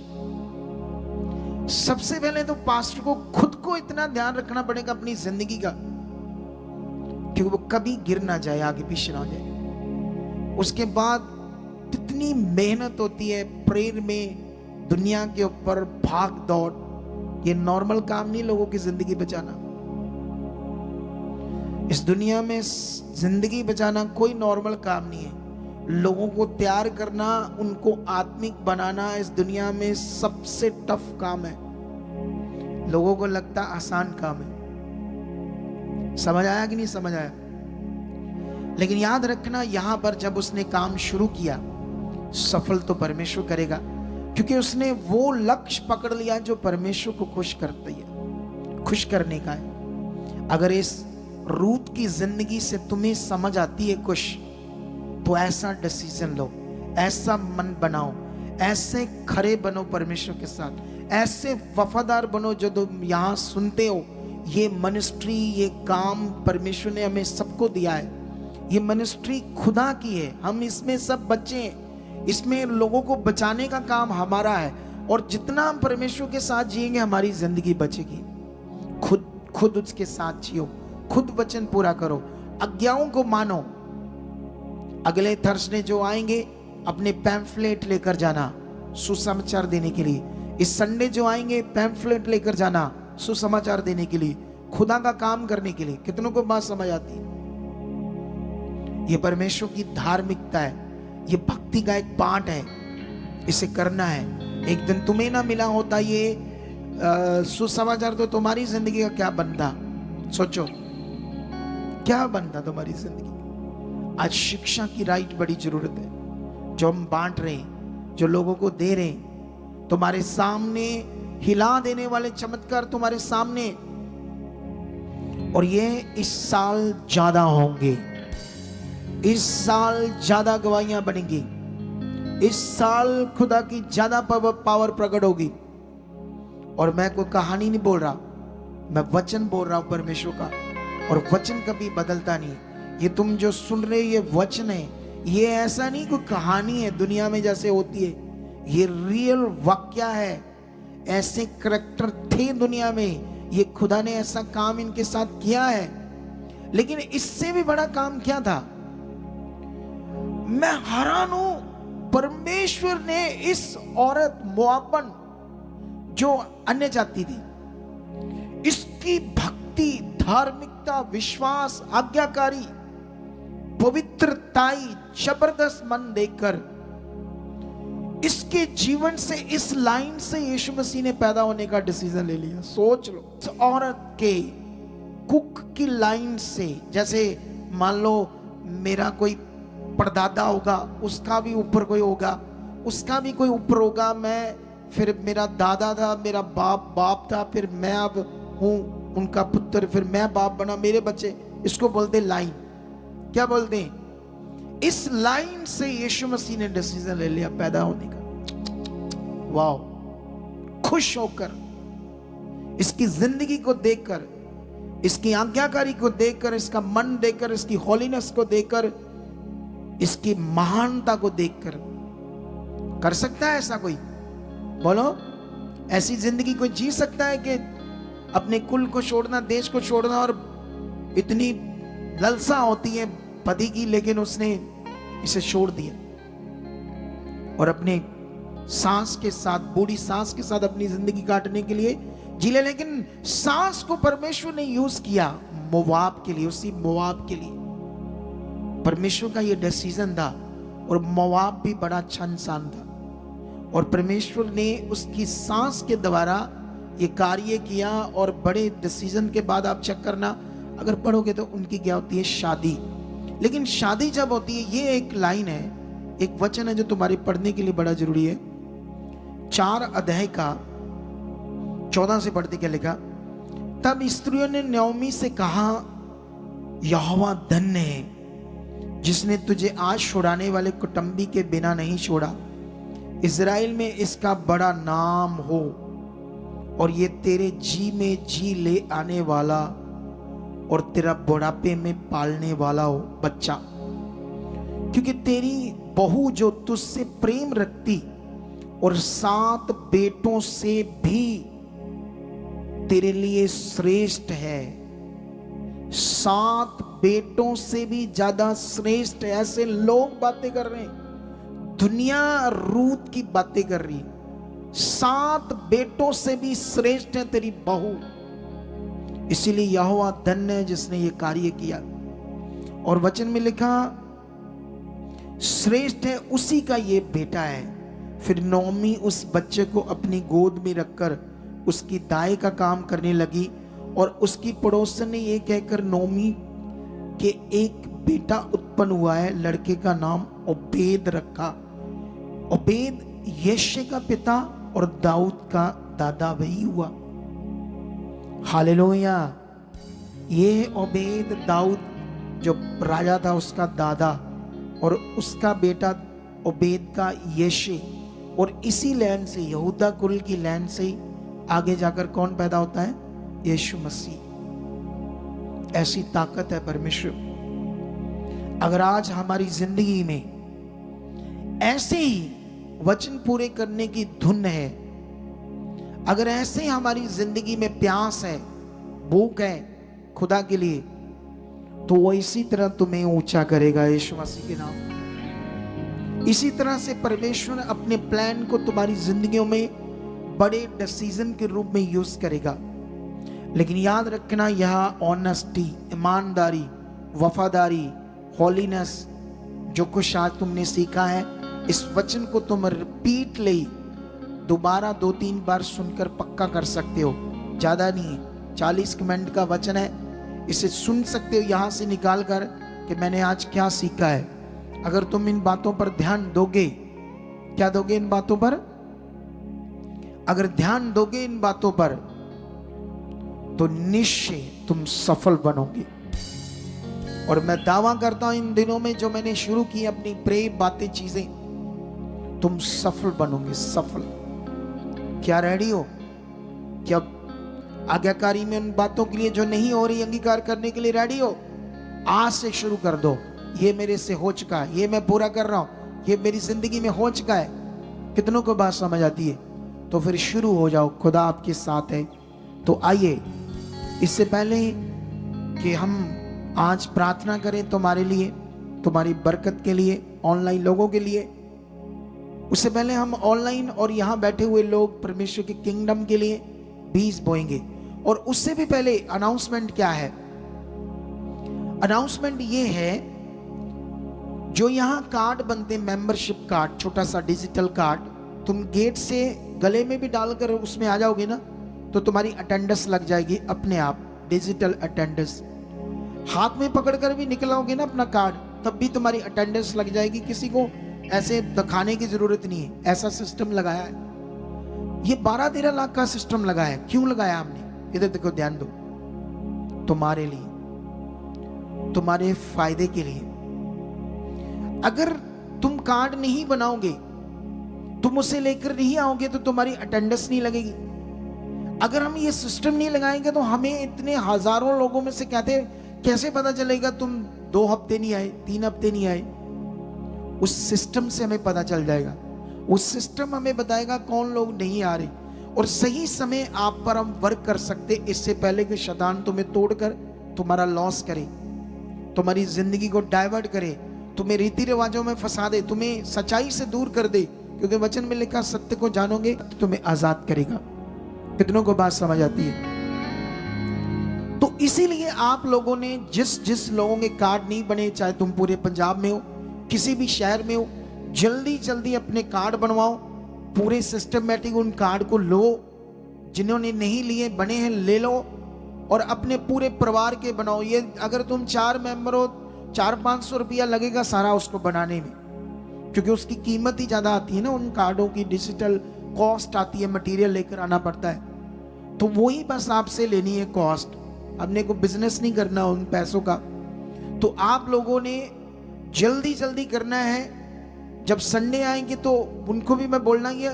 सबसे पहले तो पास्टर को खुद को इतना ध्यान रखना पड़ेगा अपनी जिंदगी का, क्योंकि वो कभी गिर ना जाए, आगे पीछे ना जाए। उसके बाद कितनी मेहनत होती है प्रेयर में, दुनिया के ऊपर भाग दौड़। ये नॉर्मल काम नहीं लोगों की जिंदगी बचाना। इस दुनिया में जिंदगी बचाना कोई नॉर्मल काम नहीं है। लोगों को तैयार करना, उनको आत्मिक बनाना इस दुनिया में सबसे टफ काम है। लोगों को लगता आसान काम है। समझ आया कि नहीं समझ आया? लेकिन याद रखना, यहां पर जब उसने काम शुरू किया, सफल तो परमेश्वर करेगा, क्योंकि उसने वो लक्ष्य पकड़ लिया जो परमेश्वर को खुश करती है, खुश करने का है। अगर इस रूत की जिंदगी से तुम्हें समझ आती है कुछ, तो ऐसा डिसीजन लो, ऐसा मन बनाओ, ऐसे खरे बनो परमेश्वर के साथ, ऐसे वफादार बनो। जो तुम यहां सुनते हो, ये मिनिस्ट्री, ये काम परमेश्वर ने हमें सबको दिया है। ये मिनिस्ट्री खुदा की है, हम इसमें सब बच्चे हैं। इसमें लोगों को बचाने का काम हमारा है, और जितना हम परमेश्वर के साथ जिएंगे हमारी जिंदगी बचेगी। खुद उसके साथ जियो, खुद वचन पूरा करो, आज्ञाओं को मानो। अगले थर्सडे जो आएंगे, अपने पैम्फलेट लेकर जाना सुसमाचार देने के लिए। इस संडे जो आएंगे, पैम्फलेट लेकर जाना सुसमाचार देने के लिए, खुदा का काम करने के लिए। कितनों को बात समझ आती है? ये परमेश्वर की धार्मिकता है, ये भक्ति का एक पार्ट है, इसे करना है। एक दिन तुम्हें ना मिला होता ये सुसमाचार, तो तुम्हारी जिंदगी का क्या बनता? सोचो क्या बनता तुम्हारी जिंदगी। आज शिक्षा की राइट बड़ी जरूरत है, जो हम बांट रहे हैं, जो लोगों को दे रहे हैं। तुम्हारे सामने हिला देने वाले चमत्कार तुम्हारे सामने, और ये इस साल ज्यादा होंगे। इस साल ज्यादा गवाहियां बनेंगी। इस साल खुदा की ज्यादा पावर प्रकट होगी। और मैं कोई कहानी नहीं बोल रहा, मैं वचन बोल रहा हूं परमेश्वर का, और वचन कभी बदलता नहीं। ये तुम जो सुन रहे ये वचन है, ये ऐसा नहीं कोई कहानी है दुनिया में जैसे होती है, ये रियल वाक्य है। ऐसे करैक्टर थे दुनिया में, ये खुदा ने ऐसा काम इनके साथ किया है। लेकिन इससे भी बड़ा काम क्या था? मैं हैरान हूं, परमेश्वर ने इस औरत मोआबन जो अन्य जाति थी, इसकी भक्ति, धार्मिकता, विश्वास, आज्ञाकारी, पवित्रताई, जबरदस्त मन देखकर इसके जीवन से, इस लाइन से यीशु मसीह ने पैदा होने का डिसीजन ले लिया। सोच लो, इस औरत के कुक की लाइन से, जैसे मान लो मेरा कोई परदादा होगा, उसका भी ऊपर कोई होगा, उसका भी कोई ऊपर होगा, मैं फिर मेरा दादा था, मेरा बाप था, फिर मैं अब हूं उनका पुत्र, फिर मैं बाप बना, मेरे बच्चे। इसको बोलते लाइन। क्या बोलते हैं? इस लाइन से यीशु मसीह ने डिसीजन ले लिया पैदा होने का। वाओ! खुश होकर, इसकी जिंदगी को देखकर, इसकी आज्ञाकारी को देखकर, इसका मन देखकर, इसकी होलीनेस को देखकर, इसकी महानता को देखकर। कर सकता है ऐसा कोई? बोलो, ऐसी जिंदगी कोई जी सकता है कि अपने कुल को छोड़ना, देश को छोड़ना, और इतनी ललसा होती है पति की, लेकिन उसने इसे छोड़ दिया और अपने सांस के साथ, बूढ़ी सांस के साथ अपनी जिंदगी काटने के लिए जी ले। लेकिन सांस को परमेश्वर ने यूज किया मोवाब के लिए, उसी मोवाब के लिए परमेश्वर का यह डिसीजन था। और मोवाब भी बड़ा अच्छा इंसान था, और परमेश्वर ने उसकी सांस के द्वारा ये कार्य किया। और बड़े डिसीजन के बाद आप चेक करना, अगर पढ़ोगे तो उनकी क्या होती है? शादी। लेकिन शादी जब होती है, ये एक लाइन है, एक वचन है जो तुम्हारे पढ़ने के लिए बड़ा जरूरी है। 4 अध्याय का 14 से पढ़ते क्या लिखा? तब स्त्रियों ने नयोमी से कहा, यहोवा धन्य है जिसने तुझे आज छुड़ाने वाले कुटुंबी के बिना नहीं छोड़ा। इज़राइल में इसका बड़ा नाम हो, और ये तेरे जी में जी ले आने वाला और तेरा बुढ़ापे में पालने वाला हो बच्चा। क्योंकि तेरी बहू जो तुझसे प्रेम रखती और 7 बेटों से भी तेरे लिए श्रेष्ठ है। 7 बेटों से भी ज्यादा श्रेष्ठ है। ऐसे लोग बातें कर रहे हैं, दुनिया रूत की बातें कर रही है। 7 बेटों से भी श्रेष्ठ है तेरी बहू। इसीलिए यहोवा धन्य है जिसने ये कार्य किया। और वचन में लिखा, श्रेष्ठ है उसी का ये बेटा है। फिर नोमी उस बच्चे को अपनी गोद में रखकर उसकी दाई का काम करने लगी, और उसकी पड़ोसन ने ये कहकर नोमी के एक बेटा उत्पन्न हुआ है, लड़के का नाम ओबेद रखा। ओबेद यिशै का पिता और दाऊद का दादा वही हुआ। हालेलुया! ये ओबेद दाऊद जो राजा था उसका दादा, और उसका बेटा ओबेद का यिशै। और इसी लैंड से, यहूदा कुल की लैंड से आगे जाकर कौन पैदा होता है? यीशु मसीह। ऐसी ताकत है परमेश्वर। अगर आज हमारी जिंदगी में ऐसे ही वचन पूरे करने की धुन है, अगर ऐसे ही हमारी जिंदगी में प्यास है, भूख है खुदा के लिए, तो वो इसी तरह तुम्हें ऊंचा करेगा यीशु मसीह के नाम। इसी तरह से परमेश्वर अपने प्लान को तुम्हारी जिंदगियों में बड़े डिसीजन के रूप में यूज करेगा। लेकिन याद रखना, यह ऑनेस्टी, ईमानदारी, वफादारी, होलीनेस, जो कुछ आज तुमने सीखा है, इस वचन को तुम रिपीटली दोबारा 2-3 बार सुनकर पक्का कर सकते हो। ज्यादा नहीं है, 40 मिनट का वचन है। इसे सुन सकते हो यहां से निकाल कर कि मैंने आज क्या सीखा है। अगर तुम इन बातों पर ध्यान दोगे, क्या दोगे इन बातों पर? अगर ध्यान दोगे इन बातों पर, तो निश्चय तुम सफल बनोगे। और मैं दावा करता हूं, इन दिनों में जो मैंने शुरू की अपनी प्रेम बातें, चीजें, तुम सफल बनोगे। सफल। क्या रेडी हो? क्या आज्ञाकारी में उन बातों के लिए जो नहीं हो रही अंगीकार करने के लिए रेडी हो? आज से शुरू कर दो, ये मेरे से हो चुका है, ये मैं पूरा कर रहा हूं, ये मेरी जिंदगी में हो चुका है। कितनों को बात समझ आती है? तो फिर शुरू हो जाओ, खुदा आपके साथ है। तो आइए, इससे पहले कि हम आज प्रार्थना करें तुम्हारे लिए, तुम्हारी बरकत के लिए, ऑनलाइन लोगों के लिए, उससे पहले हम ऑनलाइन और यहां बैठे हुए लोग परमेश्वर के किंगडम के लिए बीज बोएंगे। और उससे भी पहले अनाउंसमेंट क्या है? अनाउंसमेंट ये है, जो यहाँ कार्ड बनते, मेंबरशिप कार्ड, छोटा सा डिजिटल कार्ड, तुम गेट से गले में भी डालकर उसमें आ जाओगे ना, तो तुम्हारी अटेंडेंस लग जाएगी अपने आप, डिजिटल अटेंडेंस। हाथ में पकड़कर भी निकलाओगे ना अपना कार्ड, तब भी तुम्हारी अटेंडेंस लग जाएगी, किसी को ऐसे दिखाने की जरूरत नहीं है। ऐसा सिस्टम लगाया है, ये 12-13 लाख का सिस्टम लगाया है। क्यों लगाया हमने? इधर देखो, ध्यान दो, तुम्हारे लिए, तुम्हारे फायदे के लिए। अगर तुम कार्ड नहीं बनाओगे, तुम उसे लेकर नहीं आओगे, तो तुम्हारी अटेंडेंस नहीं लगेगी। अगर हम ये सिस्टम नहीं लगाएंगे तो हमें इतने हजारों लोगों में से कैसे पता चलेगा तुम 2 हफ्ते नहीं आए, 3 हफ्ते नहीं आए? उस सिस्टम से हमें पता चल जाएगा। उस सिस्टम हमें बताएगा कौन लोग नहीं आ रहे, और सही समय आप पर हम वर्क कर सकते, इससे पहले कि शैतान तुम्हें तोड़कर तुम्हारा लॉस करे, तुम्हारी जिंदगी को डाइवर्ट करे, तुम्हें रीति रिवाजों में फंसा दे, तुम्हें सच्चाई से दूर कर दे। क्योंकि वचन में लिखा, सत्य को जानोगे तो तुम्हें आजाद करेगा। कितनों को बात समझ आती है? तो इसीलिए आप लोगों ने जिस लोगों के कार्ड नहीं बने, चाहे तुम पूरे पंजाब में हो, किसी भी शहर में हो, जल्दी जल्दी अपने कार्ड बनवाओ। पूरे सिस्टमेटिक उन कार्ड को लो, जिन्होंने नहीं लिए बने हैं ले लो, और अपने पूरे परिवार के बनाओ। ये अगर तुम 4 मेंबर हो, 400-500 रुपया लगेगा सारा उसको बनाने में, क्योंकि उसकी कीमत ही ज्यादा आती है ना, उन कार्डों की डिजिटल कॉस्ट आती है, मटेरियल लेकर आना पड़ता है। तो वही बस आपसे लेनी है कॉस्ट, अपने को बिजनेस नहीं करना उन पैसों का। तो आप लोगों ने जल्दी जल्दी करना है। जब संडे आएंगे तो उनको भी मैं बोलना, ये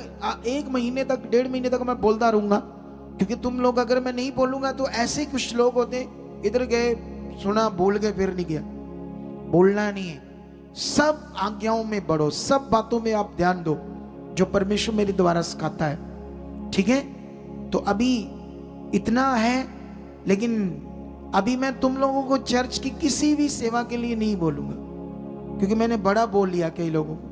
1 महीने तक, 1.5 महीने तक मैं बोलता रहूंगा, क्योंकि तुम लोग, अगर मैं नहीं बोलूंगा तो ऐसे कुछ लोग होते, इधर गए सुना, बोल गए, फिर नहीं गया। बोलना नहीं है, सब आज्ञाओं में बढ़ो, सब बातों में आप ध्यान दो जो परमेश्वर मेरे द्वारा सिखाता है। ठीक है? तो अभी इतना है, लेकिन अभी मैं तुम लोगों को चर्च की किसी भी सेवा के लिए नहीं बोलूंगा, क्योंकि मैंने बड़ा बोल लिया कई लोगों को।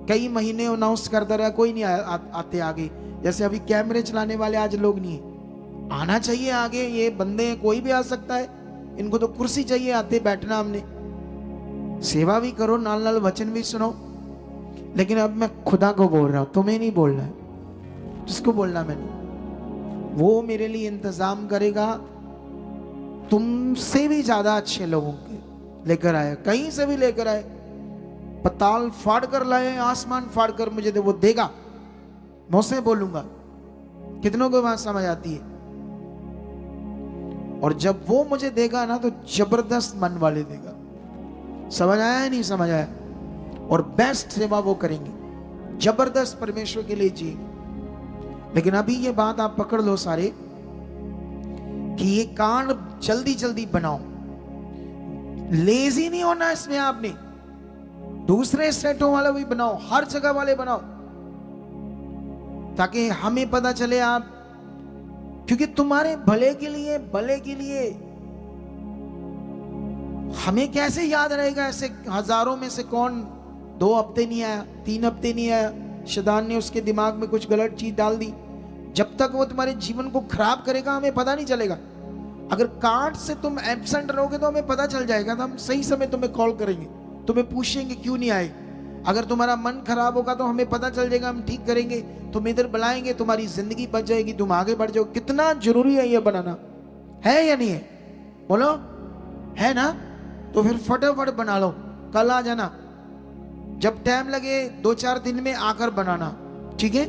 कई महीने अनाउंस करता रहा, कोई नहीं आते आगे। जैसे अभी कैमरे चलाने वाले आज लोग नहीं है, आना चाहिए आगे। ये बंदे हैं, कोई भी आ सकता है, इनको तो कुर्सी चाहिए, आते बैठना। हमने सेवा भी करो, नाल नाल वचन भी सुनो। लेकिन अब मैं खुदा को बोल रहा हूं, तुम्हें नहीं बोलना है। जिसको बोलना मैंने, वो मेरे लिए इंतजाम करेगा। तुमसे भी ज्यादा अच्छे लोगों के लेकर आए, कहीं से भी लेकर आए, पताल फाड़ कर लाए, आसमान फाड़ कर मुझे दे, वो देगा। मैं उससे बोलूंगा। कितनों को बात समझ आती है? और जब वो मुझे देगा ना, तो जबरदस्त मन वाले देगा। समझ आया है? नहीं समझ आया? और बेस्ट सेवा वो करेंगे, जबरदस्त परमेश्वर के लिए जिएंगे। लेकिन अभी ये बात आप पकड़ लो सारे, कि ये कार्ड जल्दी जल्दी बनाओ। लेजी नहीं होना इसमें आपने, दूसरे स्टेटों वाले भी बनाओ, हर जगह वाले बनाओ, ताकि हमें पता चले आप, क्योंकि तुम्हारे भले के लिए हमें कैसे याद रहेगा? ऐसे हजारों में से कौन 2 हफ्ते नहीं आया, 3 हफ्ते नहीं आया? शैतान ने उसके दिमाग में कुछ गलत चीज डाल दी। जब तक वो तुम्हारे जीवन को खराब करेगा, हमें पता नहीं चलेगा। अगर कार्ड से तुम एब्सेंट रहोगे तो हमें पता चल जाएगा, तो हम सही समय तुम्हें कॉल करेंगे, तुम्हें पूछेंगे क्यों नहीं आए। अगर तुम्हारा मन खराब होगा तो हमें पता चल जाएगा, हम ठीक करेंगे, तुम इधर बुलाएंगे, तुम्हारी जिंदगी बच जाएगी, तुम आगे बढ़ जाओ। कितना जरूरी है ये बनाना, है या नहीं है? बोलो, है ना? तो फिर फटाफट बना लो, कल आ जाना, जब टाइम लगे 2-4 दिन में आकर बनाना। ठीक है?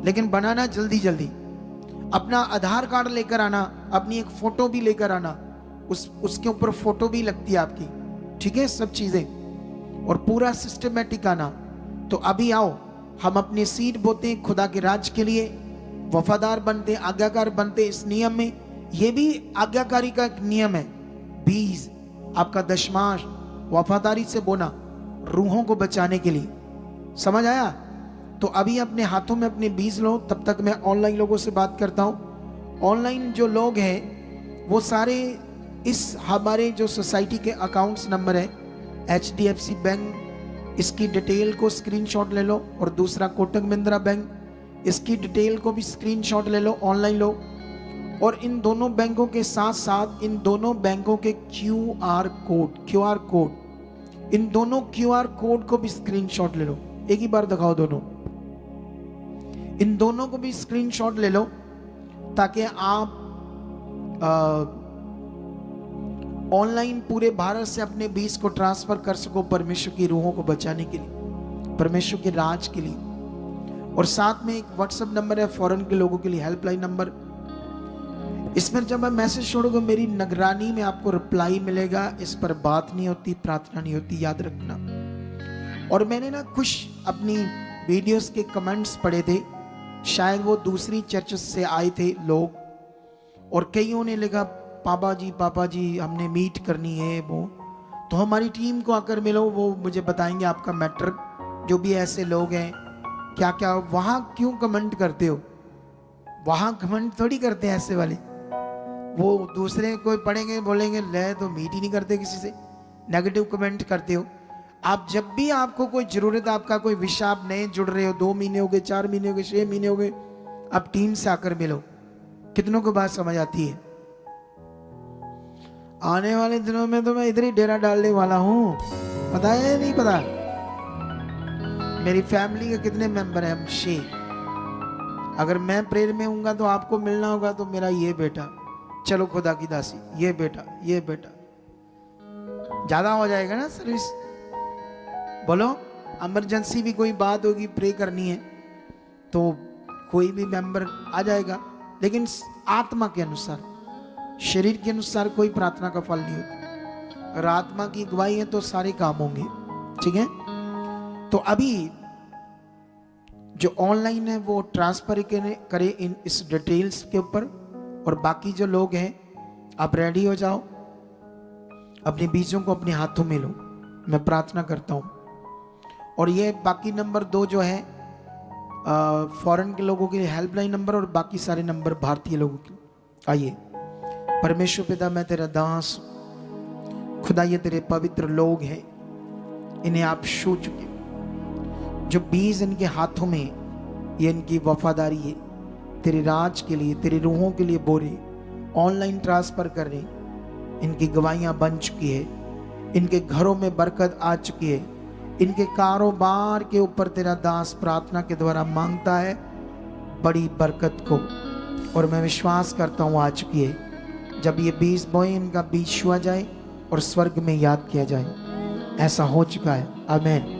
लेकिन बनाना जल्दी जल्दी। अपना आधार कार्ड लेकर आना, अपनी एक फोटो भी लेकर आना, उसके ऊपर फोटो भी लगती है आपकी। ठीक है? सब चीजें, और पूरा सिस्टमेटिक आना। तो अभी आओ, हम अपने सीड बोते हैं खुदा के राज के लिए, वफादार बनते, आज्ञाकार बनते। इस नियम में, ये भी आज्ञाकारी का एक नियम है। 20 आपका दशमांश वफादारी से बोना, रूहों को बचाने के लिए। समझ आया? तो अभी अपने हाथों में अपने 20 लो। तब तक मैं ऑनलाइन लोगों से बात करता हूं। ऑनलाइन जो लोग हैं वो सारे इस हमारे जो सोसाइटी के अकाउंट्स नंबर है, HDFC बैंक, इसकी डिटेल को स्क्रीनशॉट ले लो, और दूसरा कोटक महिंद्रा बैंक, इसकी डिटेल को भी स्क्रीनशॉट ले लो, ऑनलाइन लो। और इन दोनों बैंकों के साथ साथ इन दोनों बैंकों के QR कोड इन दोनों क्यूआर कोड को भी स्क्रीनशॉट ले लो, एक ही बार दिखाओ दोनों। इन दोनों को भी स्क्रीनशॉट ले लो ताकि आप ऑनलाइन पूरे भारत से अपने बीज को ट्रांसफर कर सको परमेश्वर की रूहों को बचाने के लिए, परमेश्वर के राज के लिए। और साथ में एक व्हाट्सएप नंबर है फॉरेन के लोगों के लिए, हेल्पलाइन नंबर। इसमें जब मैं मैसेज छोड़ूंगा मेरी निगरानी में आपको रिप्लाई मिलेगा। इस पर बात नहीं होती, प्रार्थना नहीं होती, याद रखना। और मैंने ना कुछ अपनी वीडियोस के कमेंट्स पढ़े थे, शायद वो दूसरी चर्च से आए थे लोग, और कईयों ने लिखा पापा जी हमने मीट करनी है वो। तो हमारी टीम को आकर मिलो, वो मुझे बताएंगे आपका मैटर। जो भी ऐसे लोग हैं, क्या क्या वहाँ क्यों कमेंट करते हो? वहाँ कमेंट थोड़ी करते हैं ऐसे वाले। वो दूसरे कोई पढ़ेंगे बोलेंगे ले तो मीट ही नहीं करते किसी से, नेगेटिव कमेंट करते हो। आप जब भी आपको कोई ज़रूरत, आपका कोई विषय, आप नए जुड़ रहे हो, 2 महीने हो गए, 4 महीने हो गए, 6 महीने हो गए, आप टीम से आकर मिलो। कितनों को बात समझ आती है? आने वाले दिनों में तो मैं इधर ही डेरा डालने वाला हूँ, पता है नहीं पता? मेरी फैमिली के कितने मेंबर हैं? हम 6। अगर मैं प्रेयर में हूँगा तो आपको मिलना होगा। तो मेरा ये बेटा, चलो खुदा की दासी, ये बेटा ज्यादा हो जाएगा ना सर्विस। बोलो, इमरजेंसी भी कोई बात होगी, प्रे करनी है तो कोई भी मेंबर आ जाएगा। लेकिन आत्मा के अनुसार, शरीर के अनुसार कोई प्रार्थना का फल नहीं होता। अगर आत्मा की गवाही है तो सारे काम होंगे, ठीक है? तो अभी जो ऑनलाइन है वो ट्रांसफर करे इन इस डिटेल्स के ऊपर। और बाकी जो लोग हैं, आप रेडी हो जाओ, अपने बीजों को अपने हाथों में लो। मैं प्रार्थना करता हूँ। और ये बाकी नंबर 2 जो है फॉरेन के लोगों के लिए हेल्पलाइन नंबर, और बाकी सारे नंबर भारतीय लोगों के। आइए। परमेश्वर पिता, मैं तेरा दास, खुदा ये तेरे पवित्र लोग हैं, इन्हें आप छू चुके। जो बीज इनके हाथों में, ये इनकी वफादारी है तेरे राज के लिए, तेरी रूहों के लिए बोरे ऑनलाइन ट्रांसफर कर रहे। इनकी गवाहियां बन चुकी है, इनके घरों में बरकत आ चुकी है, इनके कारोबार के ऊपर तेरा दास प्रार्थना के द्वारा मांगता है बड़ी बरकत को। और मैं विश्वास करता हूँ आ चुकी है। जब ये बीज बोए, इनका बीज छुआ जाए और स्वर्ग में याद किया जाए। ऐसा हो चुका है। आमीन।